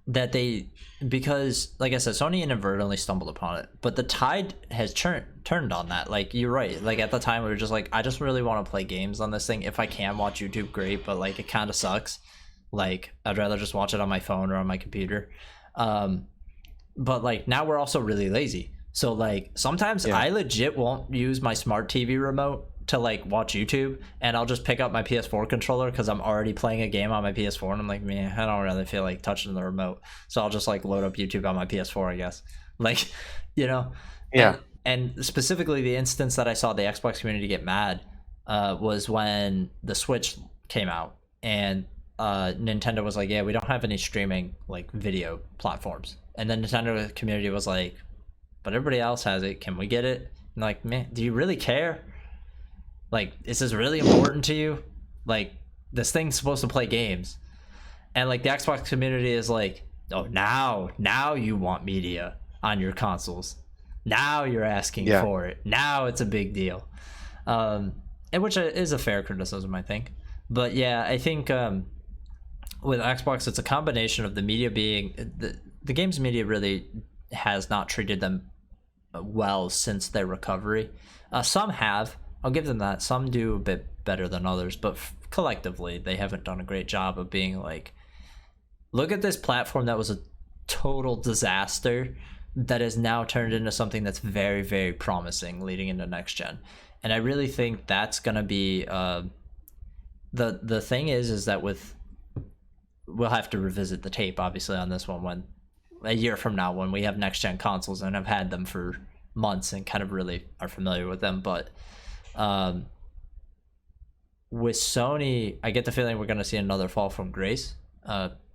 That they, because like I said, Sony inadvertently stumbled upon it, but the tide has turned on that. Like you're right. Like at the time we were just like, I just really want to play games on this thing. If I can watch YouTube, great, but like it kind of sucks. Like I'd rather just watch it on my phone or on my computer. But like now we're also really lazy. So like sometimes Yeah. I legit won't use my smart TV remote to like watch YouTube, and I'll just pick up my PS4 controller because I'm already playing a game on my PS4, and I'm like, man, I don't really feel like touching the remote, so I'll just like load up YouTube on my PS4, I guess. Like, you know, Yeah. and specifically the instance that I saw the Xbox community get mad was when the Switch came out, and Nintendo was like, yeah, we don't have any streaming like video platforms, and then Nintendo community was like, but everybody else has it, can we get it? And like, man, do you really care? Like, is this really important to you? Like, this thing's supposed to play games. And like the Xbox community is like, oh, now you want media on your consoles. Now you're asking for it. Now it's a big deal. And which is a fair criticism, I think. But yeah, I think with Xbox, it's a combination of the media being the games media really has not treated them well since their recovery. Some have. I'll give them that. Some do a bit better than others, but collectively, they haven't done a great job of being like, look at this platform that was a total disaster that has now turned into something that's very, very promising leading into next gen. And I really think that's gonna be the thing is that we'll have to revisit the tape obviously on this one when a year from now when we have next gen consoles and have had them for months and kind of really are familiar with them, but with Sony, I get the feeling we're going to see another fall from grace,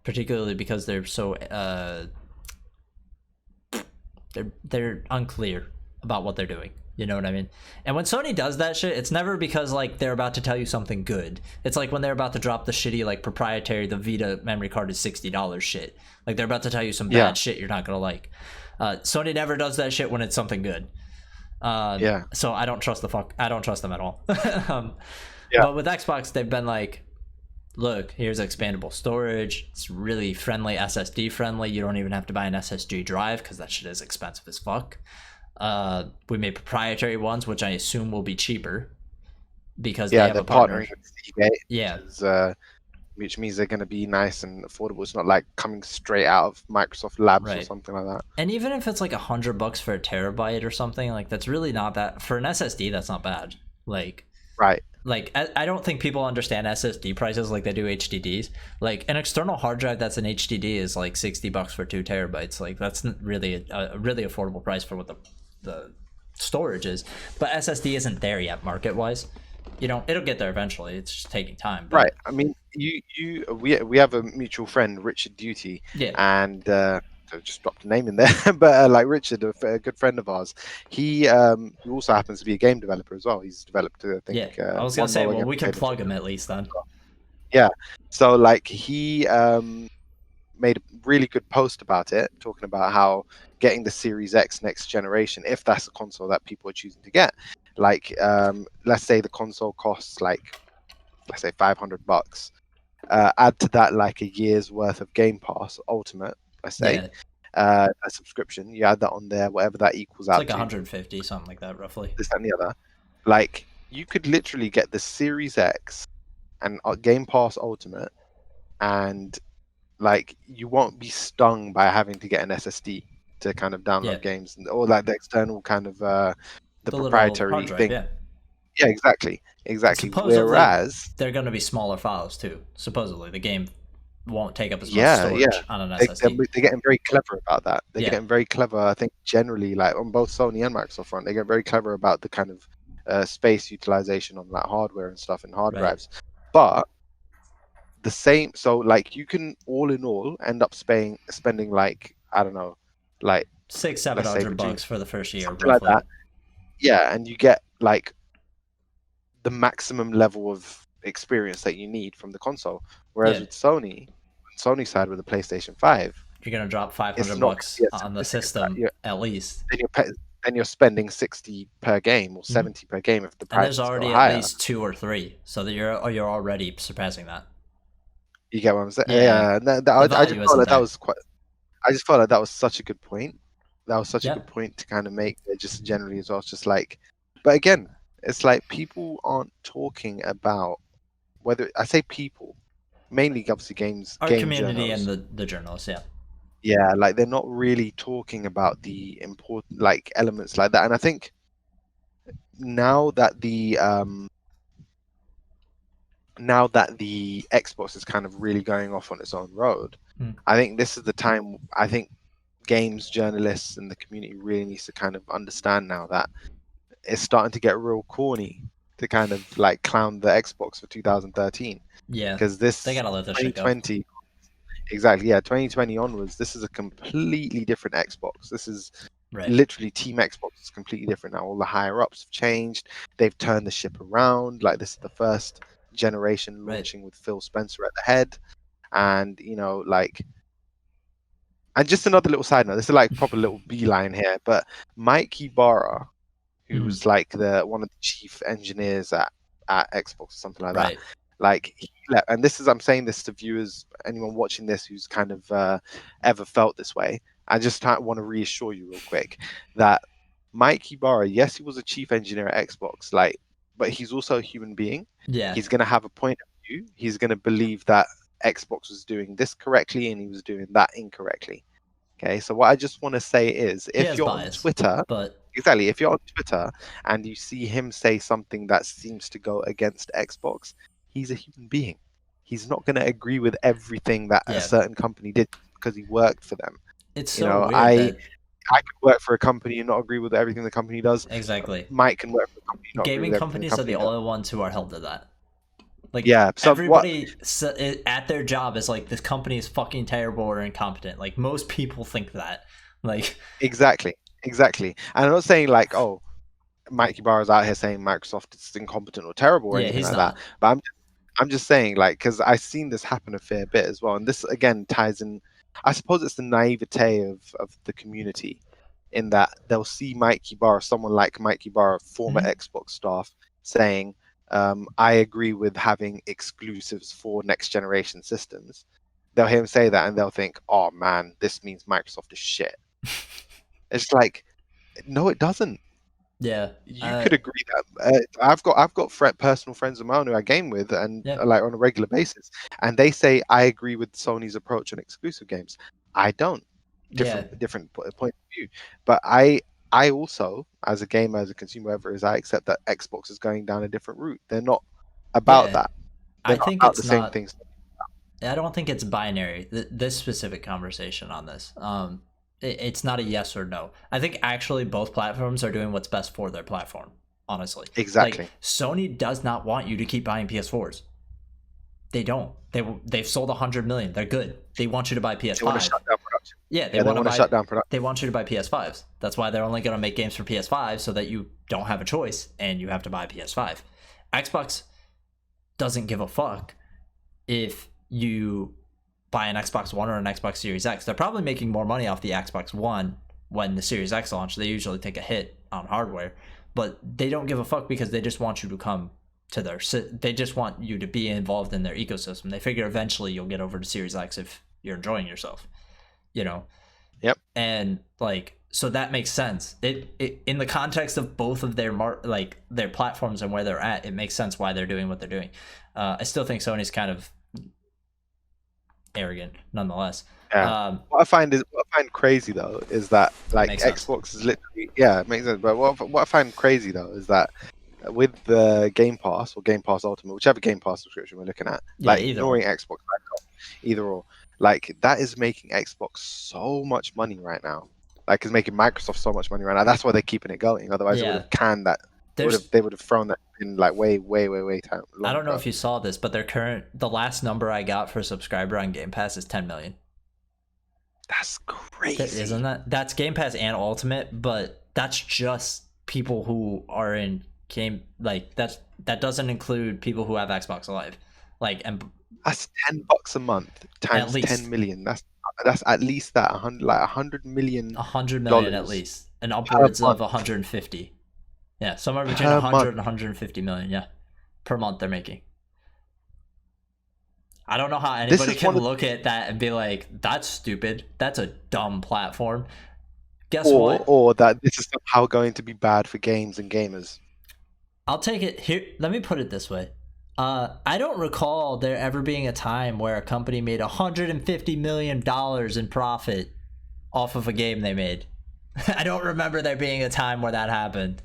particularly because they're so they're unclear about what they're doing. You know what I mean? And when Sony does that shit, it's never because like they're about to tell you something good. It's like when they're about to drop the shitty like proprietary the Vita memory card is $60 shit. Like they're about to tell you some bad shit you're not gonna like. Sony never does that shit when it's something good. So I don't trust them at all. But with Xbox, they've been like, look, here's expandable storage. It's really friendly, SSD friendly. You don't even have to buy an SSD drive because that shit is expensive as fuck. We made proprietary ones, which I assume will be cheaper because they have a partner. Partnering with Seagate, yeah, which means they're going to be nice and affordable. It's not like coming straight out of Microsoft Labs or something like that. And even if it's like $100 for a terabyte or something, like that's really not that for an SSD. That's not bad. Like I don't think people understand SSD prices like they do HDDs. Like an external hard drive that's an HDD is like $60 for 2 terabytes. Like that's really a really affordable price for what the storage is. But SSD isn't there yet market wise. You know, it'll get there eventually. It's just taking time. Right. I mean, we have a mutual friend, Richard Duty, and I just dropped a name in there, but like Richard, a good friend of ours, he also happens to be a game developer as well. He's developed, I think. I was gonna say, well, we can plug him at least then. Yeah. So like he made a really good post about it, talking about how getting the Series X next generation, if that's a console that people are choosing to get, like let's say the console costs like, let's say $500. Add to that like a year's worth of Game Pass Ultimate, let's say, a subscription. You add that on there, whatever that equals out like to. 150, something like that, roughly. This, that, and the other. Like you could literally get the Series X and Game Pass Ultimate, and like you won't be stung by having to get an SSD to kind of download games or like the external kind of the proprietary drive, thing. Yeah, exactly. Whereas they're going to be smaller files too. Supposedly, the game won't take up as much storage on an SSD. They're getting very clever about that. They're getting very clever. I think generally, like on both Sony and Microsoft front, they get very clever about the kind of space utilization on that hardware and stuff and hard drives. But the same, so like you can all in all end up spending like, I don't know, like $600-700 for the first year, roughly. Like that. Yeah, and you get like the maximum level of experience that you need from the console. Whereas Yeah. with Sony side with the PlayStation 5, You're gonna drop it's 500 not bucks gonna be as on the simplistic as that. system at least. Then you're spending 60 per game or 70 per game if the And price there's go already at higher. least 2 or 3, so that you're already surpassing that. You get what I'm saying? Yeah, Yeah. And I just value felt isn't like that there. was quite. I just felt like that was such a good point. That was such a Yeah. good point to kind of make. Just generally as well. It's just like, but again, it's like people aren't talking about whether I say people, mainly obviously Our game community journals. and the journalists, yeah. Yeah, like they're not really talking about the important like elements like that. And I think now that the Xbox is kind of really going off on its own road, I think this is the time. I think games journalists and the community really needs to kind of understand now that it's starting to get real corny to kind of like clown the Xbox for 2013. Yeah. Because this They gotta let this shit go. 2020, exactly, yeah, 2020 onwards, this is a completely different Xbox. This is Right. literally Team Xbox is completely different now. All the higher ups have changed. They've turned the ship around. Like this is the first generation launching with Phil Spencer at the head, and and just another little side note. This is like proper little beeline here, but Mike Ibarra, who's like one of the chief engineers at Xbox or something like that. Like he left, and I'm saying this to viewers, anyone watching this who's kind of ever felt this way. I just want to reassure you real quick that Mike Ibarra, yes, he was a chief engineer at Xbox, but he's also a human being. Yeah. He's going to have a point of view. He's going to believe that Xbox was doing this correctly and he was doing that incorrectly. Okay, so what I just want to say is, if you're on Twitter, if you're on Twitter and you see him say something that seems to go against Xbox, he's a human being. He's not going to agree with everything that a certain company did because he worked for them. It's so weird I could work for a company and not agree with everything the company does. Exactly. Mike can work for a company. Gaming companies are the only ones who are held to that. Like, so everybody at their job is like, this company is fucking terrible or incompetent. Like, most people think that. Like, exactly. And I'm not saying like, oh, Mike Ibarra's out here saying Microsoft is incompetent or terrible or anything like that. But I'm just saying, like, because I've seen this happen a fair bit as well, and this again ties in. I suppose it's the naivete of the community, in that they'll see Mike Ibarra, someone like Mike Ibarra, former Xbox staff, saying, I agree with having exclusives for next generation systems. They'll hear him say that and they'll think, oh man, this means Microsoft is shit. It's like, no, it doesn't. Yeah, you could agree that I've got personal friends of mine who I game with, and like on a regular basis, and they say I agree with Sony's approach on exclusive games. I don't. Different point of view, but I also, as a gamer, as a consumer, whatever it is, I accept that Xbox is going down a different route. They're not about that. I think it's the same things. I don't think it's binary. This specific conversation on this. It's not a yes or no. I think actually both platforms are doing what's best for their platform, honestly. Exactly. Like, Sony does not want you to keep buying PS4s. They don't. They've sold 100 million. They're good. They want you to buy PS5. They want to shut down production. Yeah, they want to shut down production. They want you to buy PS5s. That's why they're only going to make games for PS5, so that you don't have a choice and you have to buy PS5. Xbox doesn't give a fuck if you buy an Xbox One or an Xbox Series X. They're probably making more money off the Xbox One when the Series X launch. They usually take a hit on hardware, but they don't give a fuck because they just want you to come to they just want you to be involved in their ecosystem. They figure eventually you'll get over to Series X if you're enjoying yourself, Yep. And like, so that makes sense. It in the context of both of their their platforms and where they're at, it makes sense why they're doing what they're doing. I still think Sony's kind of arrogant nonetheless. What I find crazy though is that like Xbox is literally it makes sense. But what I find crazy though is that with the Game Pass or Game Pass Ultimate, whichever Game Pass subscription we're looking at, like ignoring Xbox, either or, like that is making Xbox so much money right now. Like it's making Microsoft so much money right now. That's why they're keeping it going. Otherwise, they would have canned that. They would have thrown that in like way time. I don't know if you saw this, but the last number I got for a subscriber on Game Pass is 10 million. That's crazy, isn't that? That's Game Pass and Ultimate, but that's just people who are in game. Like that's That doesn't include people who have Xbox Live. Like, and That's $10 a month times least. 10 million. That's at least that 100 million. 100 million at least, and upwards of 150. Yeah, somewhere between 100 and 150 million. Yeah, per month they're making. I don't know how anybody can look at that and be like, "That's stupid. That's a dumb platform." Guess what? Or that this is somehow going to be bad for games and gamers. I'll take it here. Let me put it this way. I don't recall there ever being a time where a company made $150 million in profit off of a game they made. I don't remember there being a time where that happened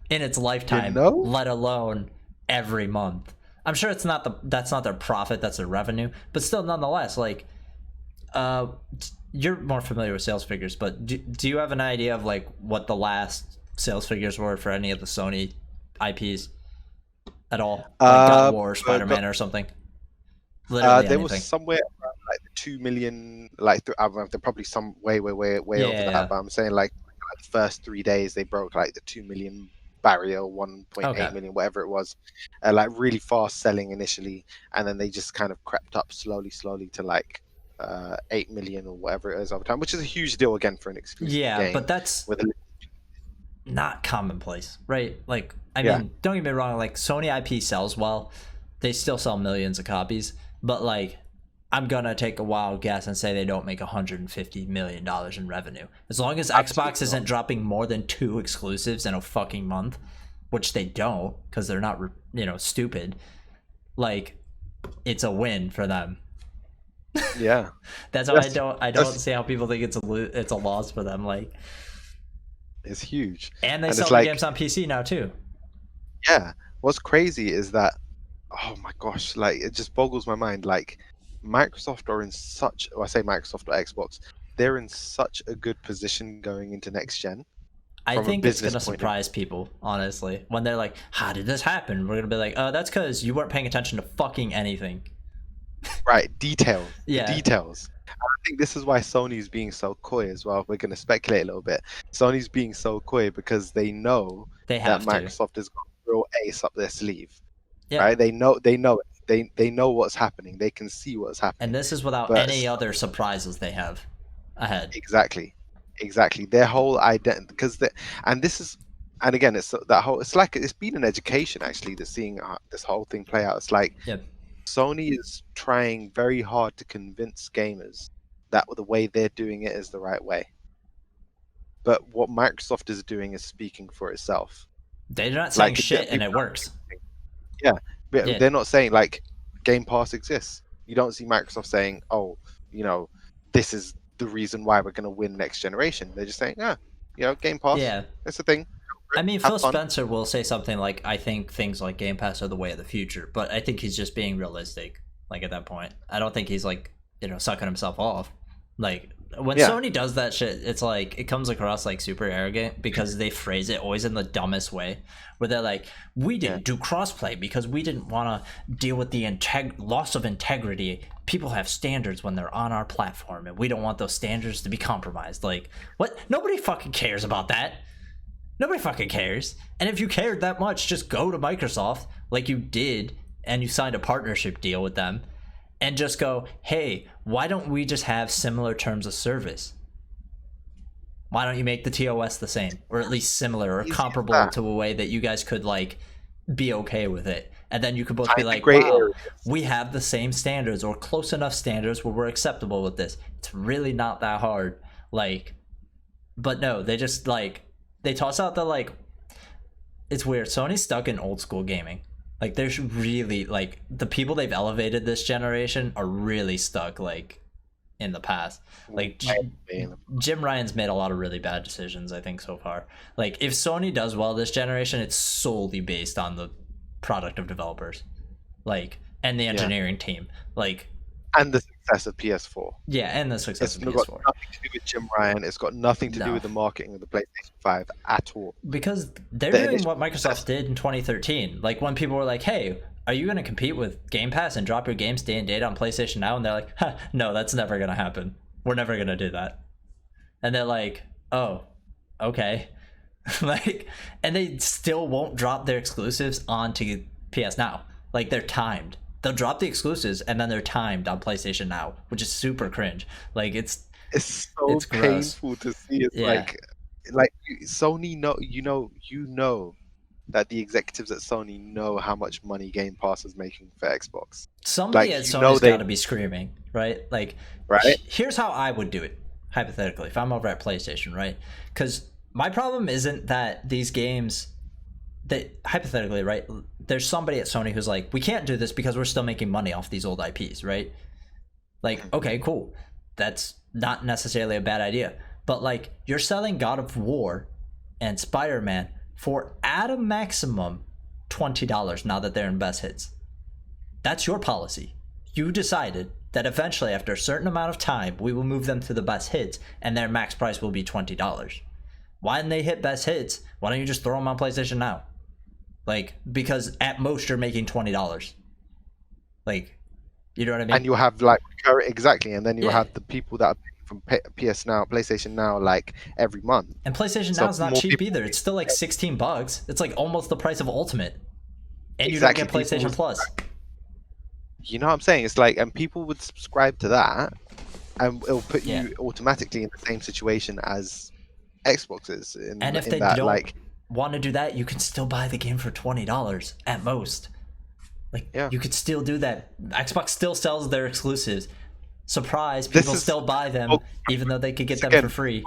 in its lifetime, let alone every month. I'm sure that's not their profit, that's their revenue, but still, nonetheless, like, you're more familiar with sales figures, but do you have an idea of like what the last sales figures were for any of the Sony IPs at all? Like God of War, Spider-Man, or something? Literally there was somewhere around like the 2 million, like they're probably some way over that. But I'm saying like the first 3 days they broke like the 2 million barrier, 1.8 million, whatever it was, like really fast selling initially, and then they just kind of crept up slowly to like 8 million or whatever it is over time, which is a huge deal again for an exclusive game. But that's not commonplace, right? Like, I mean, don't get me wrong, like Sony IP sells well, they still sell millions of copies, but like, I'm gonna take a wild guess and say they don't make $150 million in revenue. As long as Xbox isn't dropping more than 2 exclusives in a fucking month, which they don't, because they're not, stupid. Like, it's a win for them. Yeah, that's why I don't see how people think it's a loss for them. Like, it's huge, and they sell the games on PC now too. Yeah, what's crazy is that, oh my gosh, like it just boggles my mind. Like, Microsoft are in such, or I say Microsoft or Xbox, they're in such a good position going into next gen. I think it's going to surprise people, honestly, when they're like, how did this happen? We're going to be like, oh, that's because you weren't paying attention to fucking anything. Right, details. I think this is why Sony's being so coy as well. We're going to speculate a little bit. Sony's being so coy because they know that Microsoft has got a real ace up their sleeve. Yeah. Right? They know it. They know what's happening. They can see what's happening. And this is without any other surprises they have ahead. Exactly. Their whole identity, and again, it's that whole. It's like it's been an education actually. To seeing this whole thing play out. It's like Sony is trying very hard to convince gamers that the way they're doing it is the right way. But what Microsoft is doing is speaking for itself. They're not saying shit, and it works. Yeah, but they're not saying like Game Pass exists. You don't see Microsoft saying, "Oh, this is the reason why we're going to win next generation." They're just saying, Game Pass. Yeah, it's a thing. I mean, Phil Spencer will say something like, "I think things like Game Pass are the way of the future," but I think he's just being realistic. Like at that point, I don't think he's like sucking himself off. Like when Sony does that shit, it's like it comes across like super arrogant because they phrase it always in the dumbest way, where they're like, "We didn't do crossplay because we didn't want to deal with the loss of integrity. People have standards when they're on our platform, and we don't want those standards to be compromised." Like, what? Nobody fucking cares about that. Nobody fucking cares. And if you cared that much, just go to Microsoft like you did, and you signed a partnership deal with them, and just go, hey, why don't we just have similar terms of service? Why don't you make the TOS the same, or at least similar or comparable to a way that you guys could like be okay with it? And then you could both be like, wow, we have the same standards or close enough standards where we're acceptable with this. It's really not that hard. Like, but no, they just like, they toss out the like, it's weird. Sony's stuck in old school gaming. Like, there's really like the people they've elevated this generation are really stuck like in the past. Like Jim Ryan's made a lot of really bad decisions, I think, so far. Like, if Sony does well this generation, it's solely based on the product of developers, like, and the engineering team, like, and the success of PS4. Yeah, and the success of PS4. It's got nothing to do with Jim Ryan. It's got nothing to do with the marketing of the PlayStation 5 at all. Because they're doing what Microsoft did in 2013. Like, when people were like, hey, are you going to compete with Game Pass and drop your games day and date on PlayStation Now? And they're like, no, that's never going to happen. We're never going to do that. And they're like, oh, okay. Like, and they still won't drop their exclusives onto PS Now. Like, they're timed. They'll drop the exclusives and then they're timed on PlayStation Now, which is super cringe. Like, It's so it's gross. painful to see. It's Yeah. like Sony know that the executives at Sony know how much money Game Pass is making for Xbox. Somebody Like, at you know Sony's they- got to be screaming, right? Like, Right? here's how I would do it, hypothetically, if I'm over at PlayStation, right? Because my problem isn't that these games, that hypothetically, right? There's somebody at Sony who's like, we can't do this because we're still making money off these old IPs, right? Like, okay, cool. That's not necessarily a bad idea. But like, you're selling God of War and Spider-Man for at a maximum $20 now that they're in best hits. That's your policy. You decided that eventually, after a certain amount of time, we will move them to the best hits and their max price will be $20. Why didn't they hit best hits? Why don't you just throw them on PlayStation Now? Like, because at most you're making $20. Like, you know what I mean? And you'll have like exactly, and then you'll Yeah. have the people that are paying from PS Now, PlayStation Now, like every month. And PlayStation So Now is not more cheap people- either. It's still like $16. It's like almost the price of Ultimate. And you Exactly, don't get PlayStation people- Plus. You know what I'm saying? It's like, and people would subscribe to that, and it'll put Yeah. you automatically in the same situation as Xbox is. And if they don't want to do that, you can still buy the game for $20 at most. Like, Yeah. you could still do that. Xbox still sells their exclusives. Surprise, This people is- still buy them, oh, even though they could get them again, for free.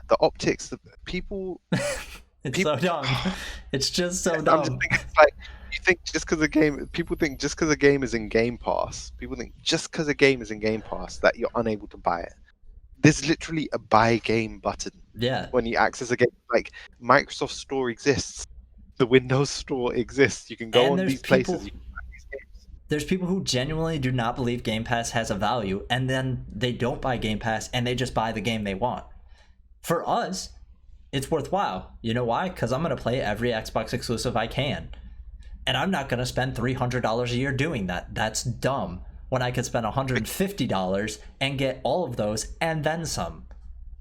the optics, the people. It's people- so dumb. It's just so I'm dumb. just thinking, it's like, you think just because a game, people think just because a game is in Game Pass, people think just because a game is in Game Pass that you're unable to buy it. There's literally a buy game button Yeah. when you access a game. Like, Microsoft Store exists, the Windows Store exists. You can go And on there's these places. people- You can buy these games. There's people who genuinely do not believe Game Pass has a value, and then they don't buy Game Pass and they just buy the game they want. For us, it's worthwhile. You know why? Because I'm going to play every Xbox exclusive I can. And I'm not going to spend $300 a year doing that. That's dumb. When I could spend $150 and get all of those and then some.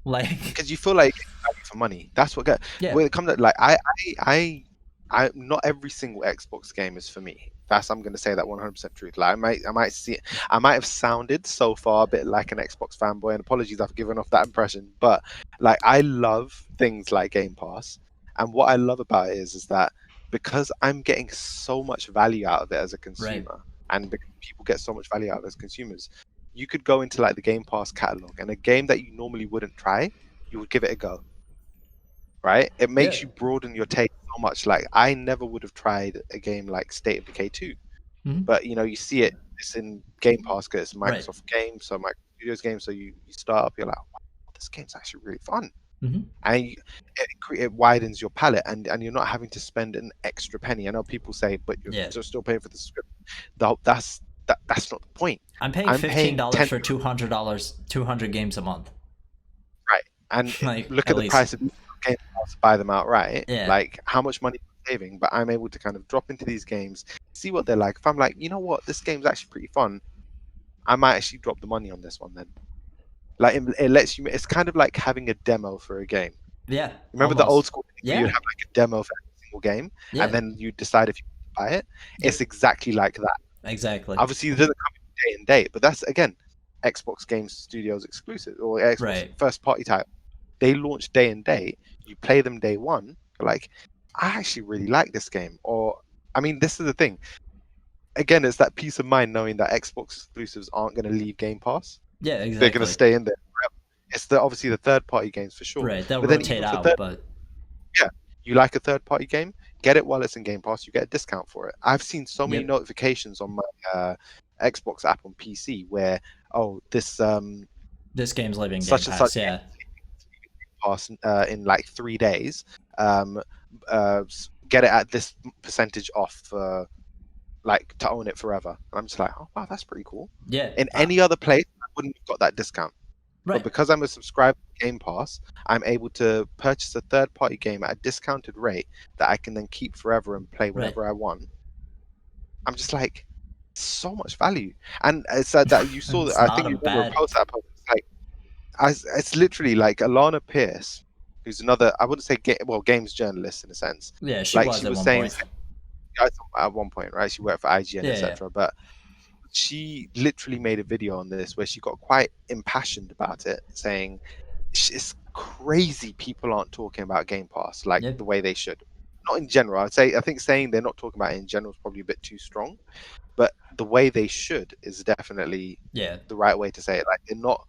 Like, Because you feel like you're value for money. That's what. Yeah. When it comes to like, I not every single Xbox game is for me. I'm going to say that 100% truth. Like, I might have sounded so far a bit like an Xbox fanboy, and apologies, I've given off that impression. But like, I love things like Game Pass, and what I love about it is that because I'm getting so much value out of it as a consumer, and because people get so much value out of it as consumers, you could go into like the Game Pass catalog, and a game that you normally wouldn't try, you would give it a go. Right? It makes you broaden your taste so much. Like, I never would have tried a game like State of Decay 2, Mhm. but you know, you see it. It's in Game Pass because it's a Right. Microsoft game, so Microsoft Studios game. So you start up, you're like, wow, this game's actually really fun, Mhm. and it widens your palette, and you're not having to spend an extra penny. I know people say, but you're Yeah. still paying for the subscription. That's not the point. I'm paying I'm paying $15 for $200, 200 games a month. And Like, look at at the least. price of Game Pass to buy them outright. Yeah. Like, how much money I'm saving, but I'm able to kind of drop into these games, see what they're like. If I'm like, you know what, this game's actually pretty fun, I might actually drop the money on this one then. Like, it lets you. It's kind of like having a demo for a game. Yeah. Remember the almost. old school? Yeah. You'd have like a demo for every single game, Yeah, and then you decide if you buy it. Yeah. It's exactly like that. exactly. Obviously, it doesn't come in day and date, but that's again Xbox Game Studios exclusive or Xbox Right. first party title. They launch day and date. You play them day one. You're like, I actually really like this game. Or, I mean, this is the thing. Again, it's that peace of mind knowing that Xbox exclusives aren't going to leave Game Pass. Yeah, exactly. They're going to stay in there forever. It's obviously the third party games for sure. Right, they'll But then rotate even for out, third- but You like a third party game, get it while it's in Game Pass. You get a discount for it. I've seen so many Yep. notifications on my Xbox app on PC where, oh, this this game's leaving Game Such and Pass. such Yeah, pass in like 3 days. Get it at this percentage off, like to own it forever. And I'm just like, oh wow, that's pretty cool. yeah. In any other place, I wouldn't have got that discount. right. But because I'm a subscriber to Game Pass, I'm able to purchase a third-party game at a discounted rate that I can then keep forever and play whenever I want. I'm just like, so much value. And it's that you saw that. It's I not think a you remember bad- a post that I posted. It's like, it's literally like Alana Pierce who's another, I wouldn't say games journalist in a sense. Yeah, she Like was she at was one saying point. at one point, right? She worked for IGN, Yeah, yeah. etc. But she literally made a video on this where she got quite impassioned about it, saying it's crazy people aren't talking about Game Pass like Yeah. the way they should. Not in general. I think saying they're not talking about it in general is probably a bit too strong, but the way they should is definitely Yeah. the right way to say it. Like they're not.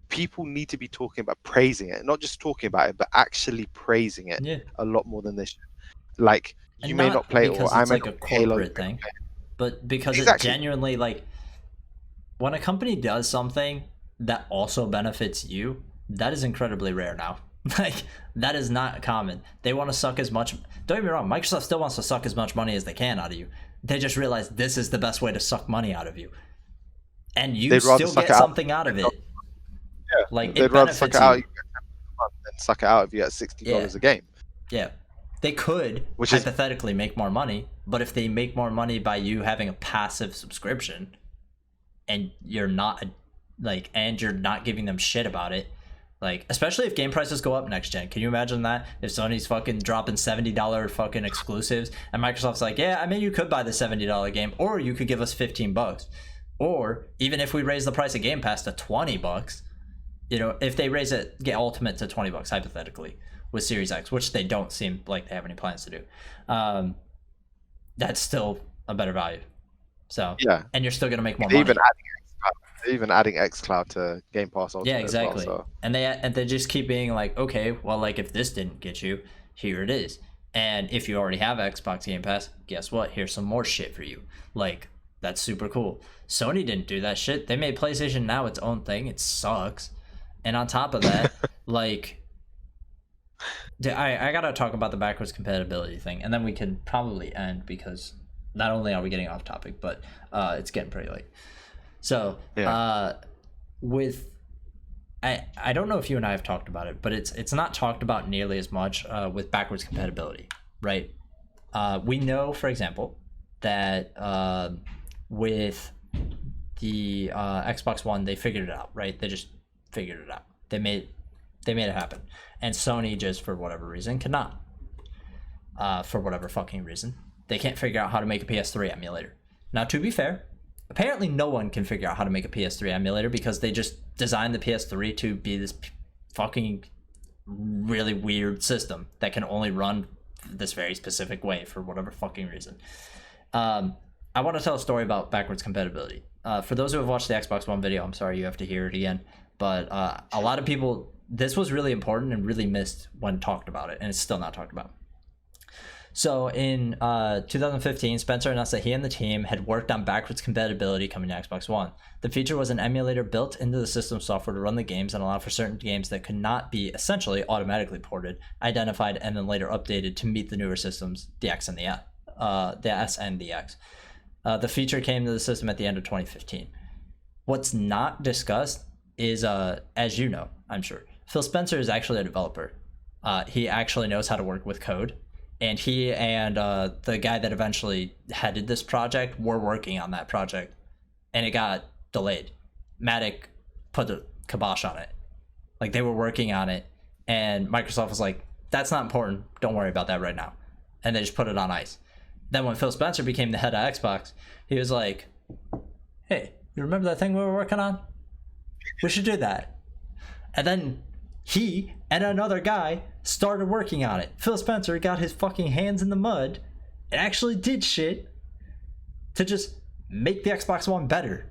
People need to be talking about praising it, not just talking about it, but actually praising it Yeah. a lot more than they should. Like And you may not play it, because or I it's may like a not play Halo. corporate thing, but because Exactly. it genuinely, like, when a company does something that also benefits you, that is incredibly rare now. Like, that is not common. They want to suck as much. Don't get me wrong, Microsoft still wants to suck as much money as they can out of you. They just realize this is the best way to suck money out of you, and you They'd rather still suck get it out. something out of it. Yeah, Like, they'd it rather suck benefits it out you. than suck it out if you get $60 a game. Yeah. They could Which is- hypothetically make more money, but if they make more money by you having a passive subscription and you're not and you're not giving them shit about it, like, especially if game prices go up next gen. Can you imagine that? If Sony's fucking dropping $70 fucking exclusives and Microsoft's like, yeah, I mean, you could buy the $70 game, or you could give us $15. Or even if we raise the price of Game Pass to $20, you know, if they raise it, get Ultimate to $20 hypothetically with Series X, which they don't seem like they have any plans to do, that's still a better value. So Yeah, and you're still gonna make more they're money. even adding xCloud to Game Pass Ultimate. Yeah, exactly. As well, so. And they just keep being like, okay, well, like, if this didn't get you, here it is. And if you already have Xbox Game Pass, guess what? Here's some more shit for you. Like, that's super cool. Sony didn't do that shit. They made PlayStation Now its own thing. It sucks. And on top of that, like, I gotta talk about the backwards compatibility thing, and then we can probably end, because not only are we getting off topic, but it's getting pretty late. So Yeah. I don't know if you and I have talked about it, but it's not talked about nearly as much with backwards compatibility, right? We know, for example, that with the Xbox One, they figured it out, right? They just figured it out. They made it happen, and Sony just, for whatever reason, cannot. For whatever fucking reason, they can't figure out how to make a PS3 emulator. Now, to be fair, apparently no one can figure out how to make a PS3 emulator, because they just designed the PS3 to be this fucking really weird system that can only run this very specific way for whatever fucking reason. I want to tell a story about backwards compatibility. For those who have watched the Xbox One video, I'm sorry you have to hear it again, but a lot of people, this was really important and really missed when talked about it, and it's still not talked about. So in 2015, Spencer announced that he and the team had worked on backwards compatibility coming to Xbox One. The feature was an emulator built into the system software to run the games and allow for certain games that could not be essentially automatically ported, identified, and then later updated to meet the newer systems, the S and the X. The feature came to the system at the end of 2015. What's not discussed is, as you know, I'm sure, Phil Spencer is actually a developer. He actually knows how to work with code. And he and the guy that eventually headed this project were working on that project, and it got delayed. Matic put the kibosh on it. Like, they were working on it, and Microsoft was like, that's not important. Don't worry about that right now. And they just put it on ice. Then when Phil Spencer became the head of Xbox, he was like, hey, you remember that thing we were working on? We should do that. And then he and another guy started working on it. Phil Spencer got his fucking hands in the mud and actually did shit to just make the Xbox One better.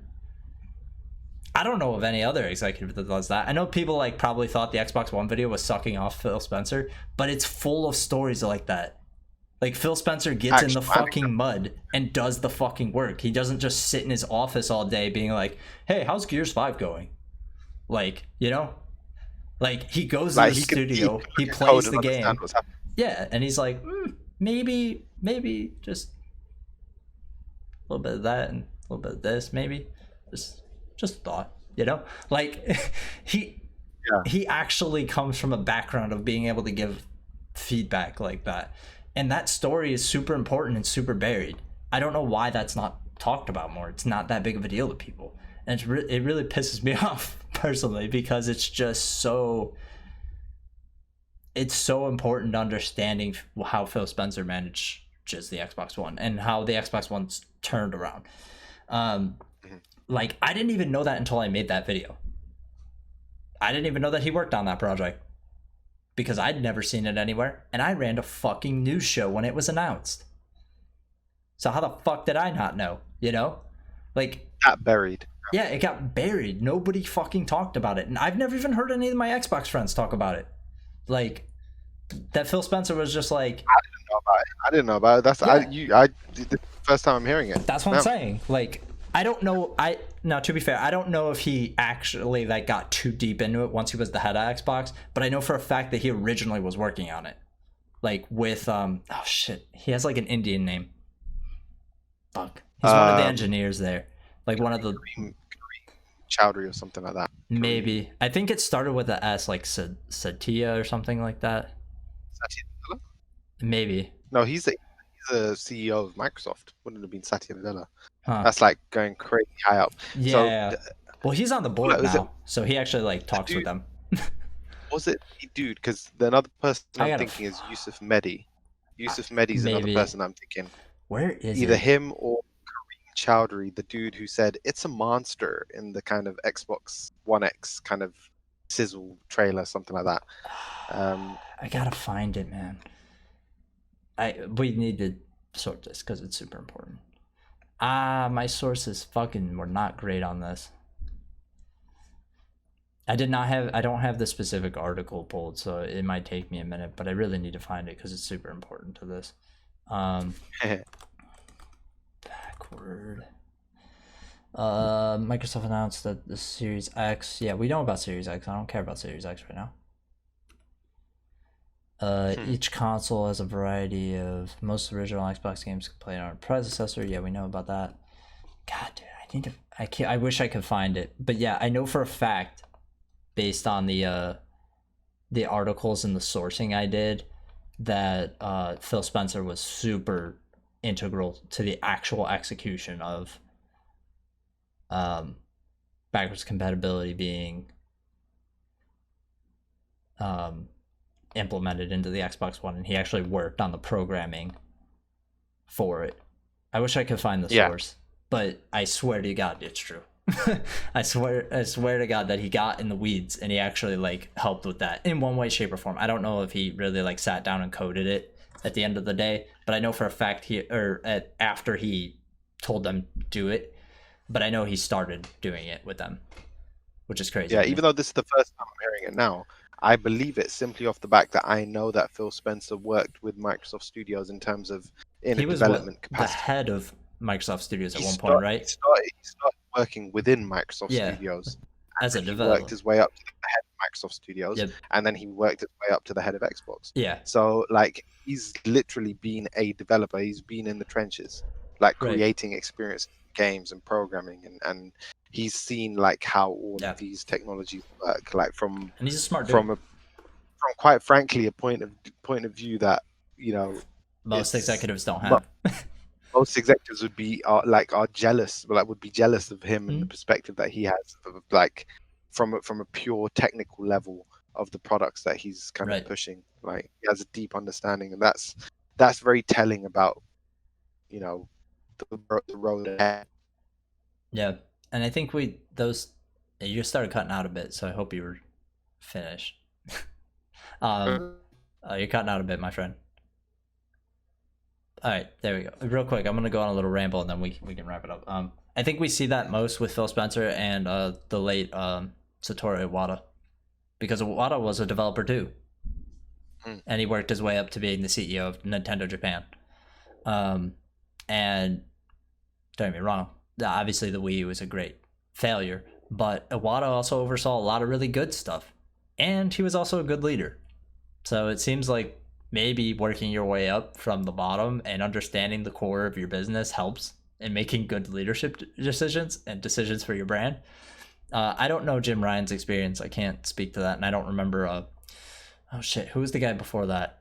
I don't know of any other executive that does that. I know people like probably thought the Xbox One video was sucking off Phil Spencer, but it's full of stories like that. Like, Phil Spencer gets in the fucking mud and does the fucking work. He doesn't just sit in his office all day being like, hey, how's Gears 5 going? Like, you know? Like, he goes to the studio, he plays the game. Yeah, and he's like, maybe just a little bit of that and a little bit of this, maybe. Just thought, you know? Like, he actually comes from a background of being able to give feedback like that. And that story is super important and super buried. I don't know why that's not talked about more. It's not that big of a deal to people. And it really pisses me off personally, because it's just so it's so important understanding how Phil Spencer manages the Xbox One and how the Xbox One's turned around. Like, I didn't even know that until I made that video. I didn't even know that he worked on that project because I'd never seen it anywhere, and I ran a fucking news show when it was announced. So how the fuck did I not know? You know, like, Got buried. yeah, it got buried. Nobody fucking talked about it, and I've never even heard any of my Xbox friends talk about it. Like, that Phil Spencer was just like, I didn't know about it. That's Yeah. the first time I'm hearing it. that's what I'm saying. Like, I don't know. Now, to be fair, I don't know if he actually like got too deep into it once he was the head of Xbox, but I know for a fact that he originally was working on it, like with oh shit, he has like an Indian name. Fuck, he's one of the engineers there, like one of the Kareem Chowdhury or something like that. maybe. I think it started with a S, like Satya or something like that. Satya Nadella? Maybe. No, he's the CEO of Microsoft. Wouldn't have been Satya Nadella. Huh. That's like going crazy high up. Yeah. So, well, he's on the board is now, so he actually like talks with them. was it dude? Because the another person I I'm gotta thinking is Yusuf Mehdi. Yusuf Mehdi's another maybe. person I'm thinking. Where is Either it? him or Kareem Chowdhury, the dude who said it's a monster in the kind of Xbox One X kind of sizzle trailer, something like that. I gotta find it, man. We need to sort this because it's super important. My sources fucking were not great on this. I don't have the specific article pulled, so it might take me a minute, but I really need to find it because it's super important to this. Backward. Microsoft announced that the Series X. Yeah, we know about Series X. I don't care about Series X right now. Each console has a variety of most original Xbox games can play on a predecessor. Yeah, we know about that. God, dude, I wish I could find it, but yeah, I know for a fact, based on the articles and the sourcing I did, that Phil Spencer was super integral to the actual execution of backwards compatibility being implemented into the Xbox One, and he actually worked on the programming for it. I wish I could find the source, but I swear to God it's true. I swear to God that he got in the weeds and he actually like helped with that in one way, shape, or form. I don't know if he really like sat down and coded it at the end of the day, but I know for a fact after he told them do it, but I know he started doing it with them, which is crazy. Yeah, even though this is the first time I'm hearing it now, I believe it simply off the back that I know that Phil Spencer worked with Microsoft Studios in terms of a development capacity. The head of Microsoft Studios at one point, right? He started working within Microsoft Studios as a developer. He worked his way up to the head of Microsoft Studios, and then he worked his way up to the head of Xbox. Yeah. So like he's literally been a developer. He's been in the trenches, like creating experience games and programming, and he's seen like how all of these technologies work, like from and he's a smart dude. from quite frankly a point of view that, you know, most executives don't have. Most executives would be jealous, would be jealous of him and the perspective that he has, like from a pure technical level of the products that he's kind of pushing. Like he has a deep understanding, and that's very telling about, you know, the road ahead. Yeah, and I think you just started cutting out a bit, so I hope you were finished. You're cutting out a bit, my friend. All right, there we go. Real quick, I'm gonna go on a little ramble and then we can wrap it up. I think we see that most with Phil Spencer and the late Satoru Iwata, because Iwata was a developer too, and he worked his way up to being the CEO of Nintendo Japan. And don't get me wrong, obviously the Wii U was a great failure, but Iwata also oversaw a lot of really good stuff, and he was also a good leader. So it seems like maybe working your way up from the bottom and understanding the core of your business helps in making good leadership decisions and decisions for your brand. I don't know Jim Ryan's experience. I can't speak to that, and I don't remember. Who was the guy before that?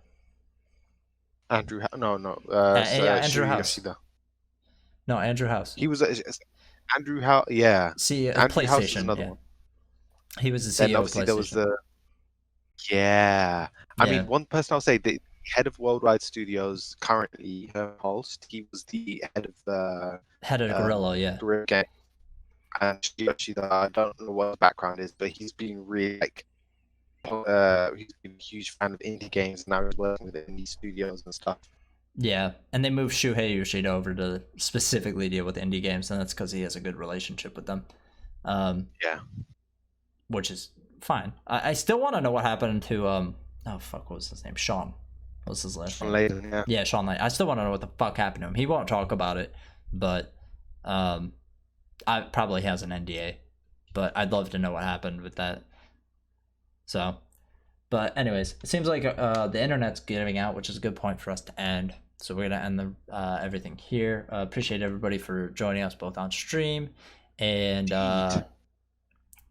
Andrew House. Andrew House. No, Andrew House. He was Andrew House. Yeah. See, Andrew PlayStation. House is another one. He was the CEO of PlayStation. There was Yeah. I Yeah, mean, one person I'll say, the head of Worldwide Studios currently, Herm Holst, he was the head of the head of Gorilla. Yeah, Guerrilla Gang. And Yoshida, I don't know what his background is, but he's been really like, he's been a huge fan of indie games, and now he's working with indie studios and stuff. yeah, and they moved Shuhei Yoshida over to specifically deal with indie games, and that's because he has a good relationship with them. Yeah. Which is fine. I still want to know what happened to oh fuck, what was his name? Sean. What was his last Sean name? Layden, yeah. Yeah, Sean Lane. I still want to know what the fuck happened to him. He won't talk about it, but I probably has an NDA. But I'd love to know what happened with that. So, but anyways, it seems like the internet's giving out, which is a good point for us to end. So we're gonna end the everything here. Appreciate everybody for joining us both on stream and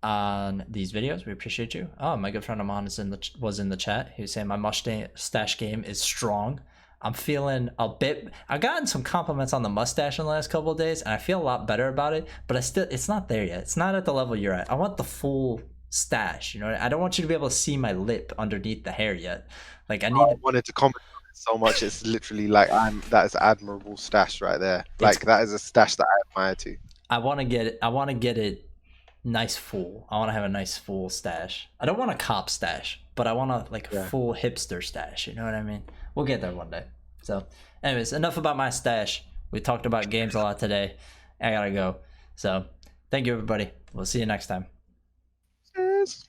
on these videos. We appreciate you. Oh, my good friend Amon was in the chat. He was saying my mustache game is strong. I'm feeling a bit. I've gotten some compliments on the mustache in the last couple of days, and I feel a lot better about it. But it's not there yet. It's not at the level you're at. I want the full stash. You know, I don't want you to be able to see my lip underneath the hair yet. Like I wanted to comment on it so much. It's literally like that is admirable stash right there. Like that is a stash that I admire too. I want to get it. I want to get it nice full. I want to have a nice full stash. I don't want a cop stash, but I want a full hipster stash. You know what I mean? We'll get there one day. So, anyways, enough about my stash. We talked about games a lot today. I gotta go. So, thank you, everybody. We'll see you next time. Cheers.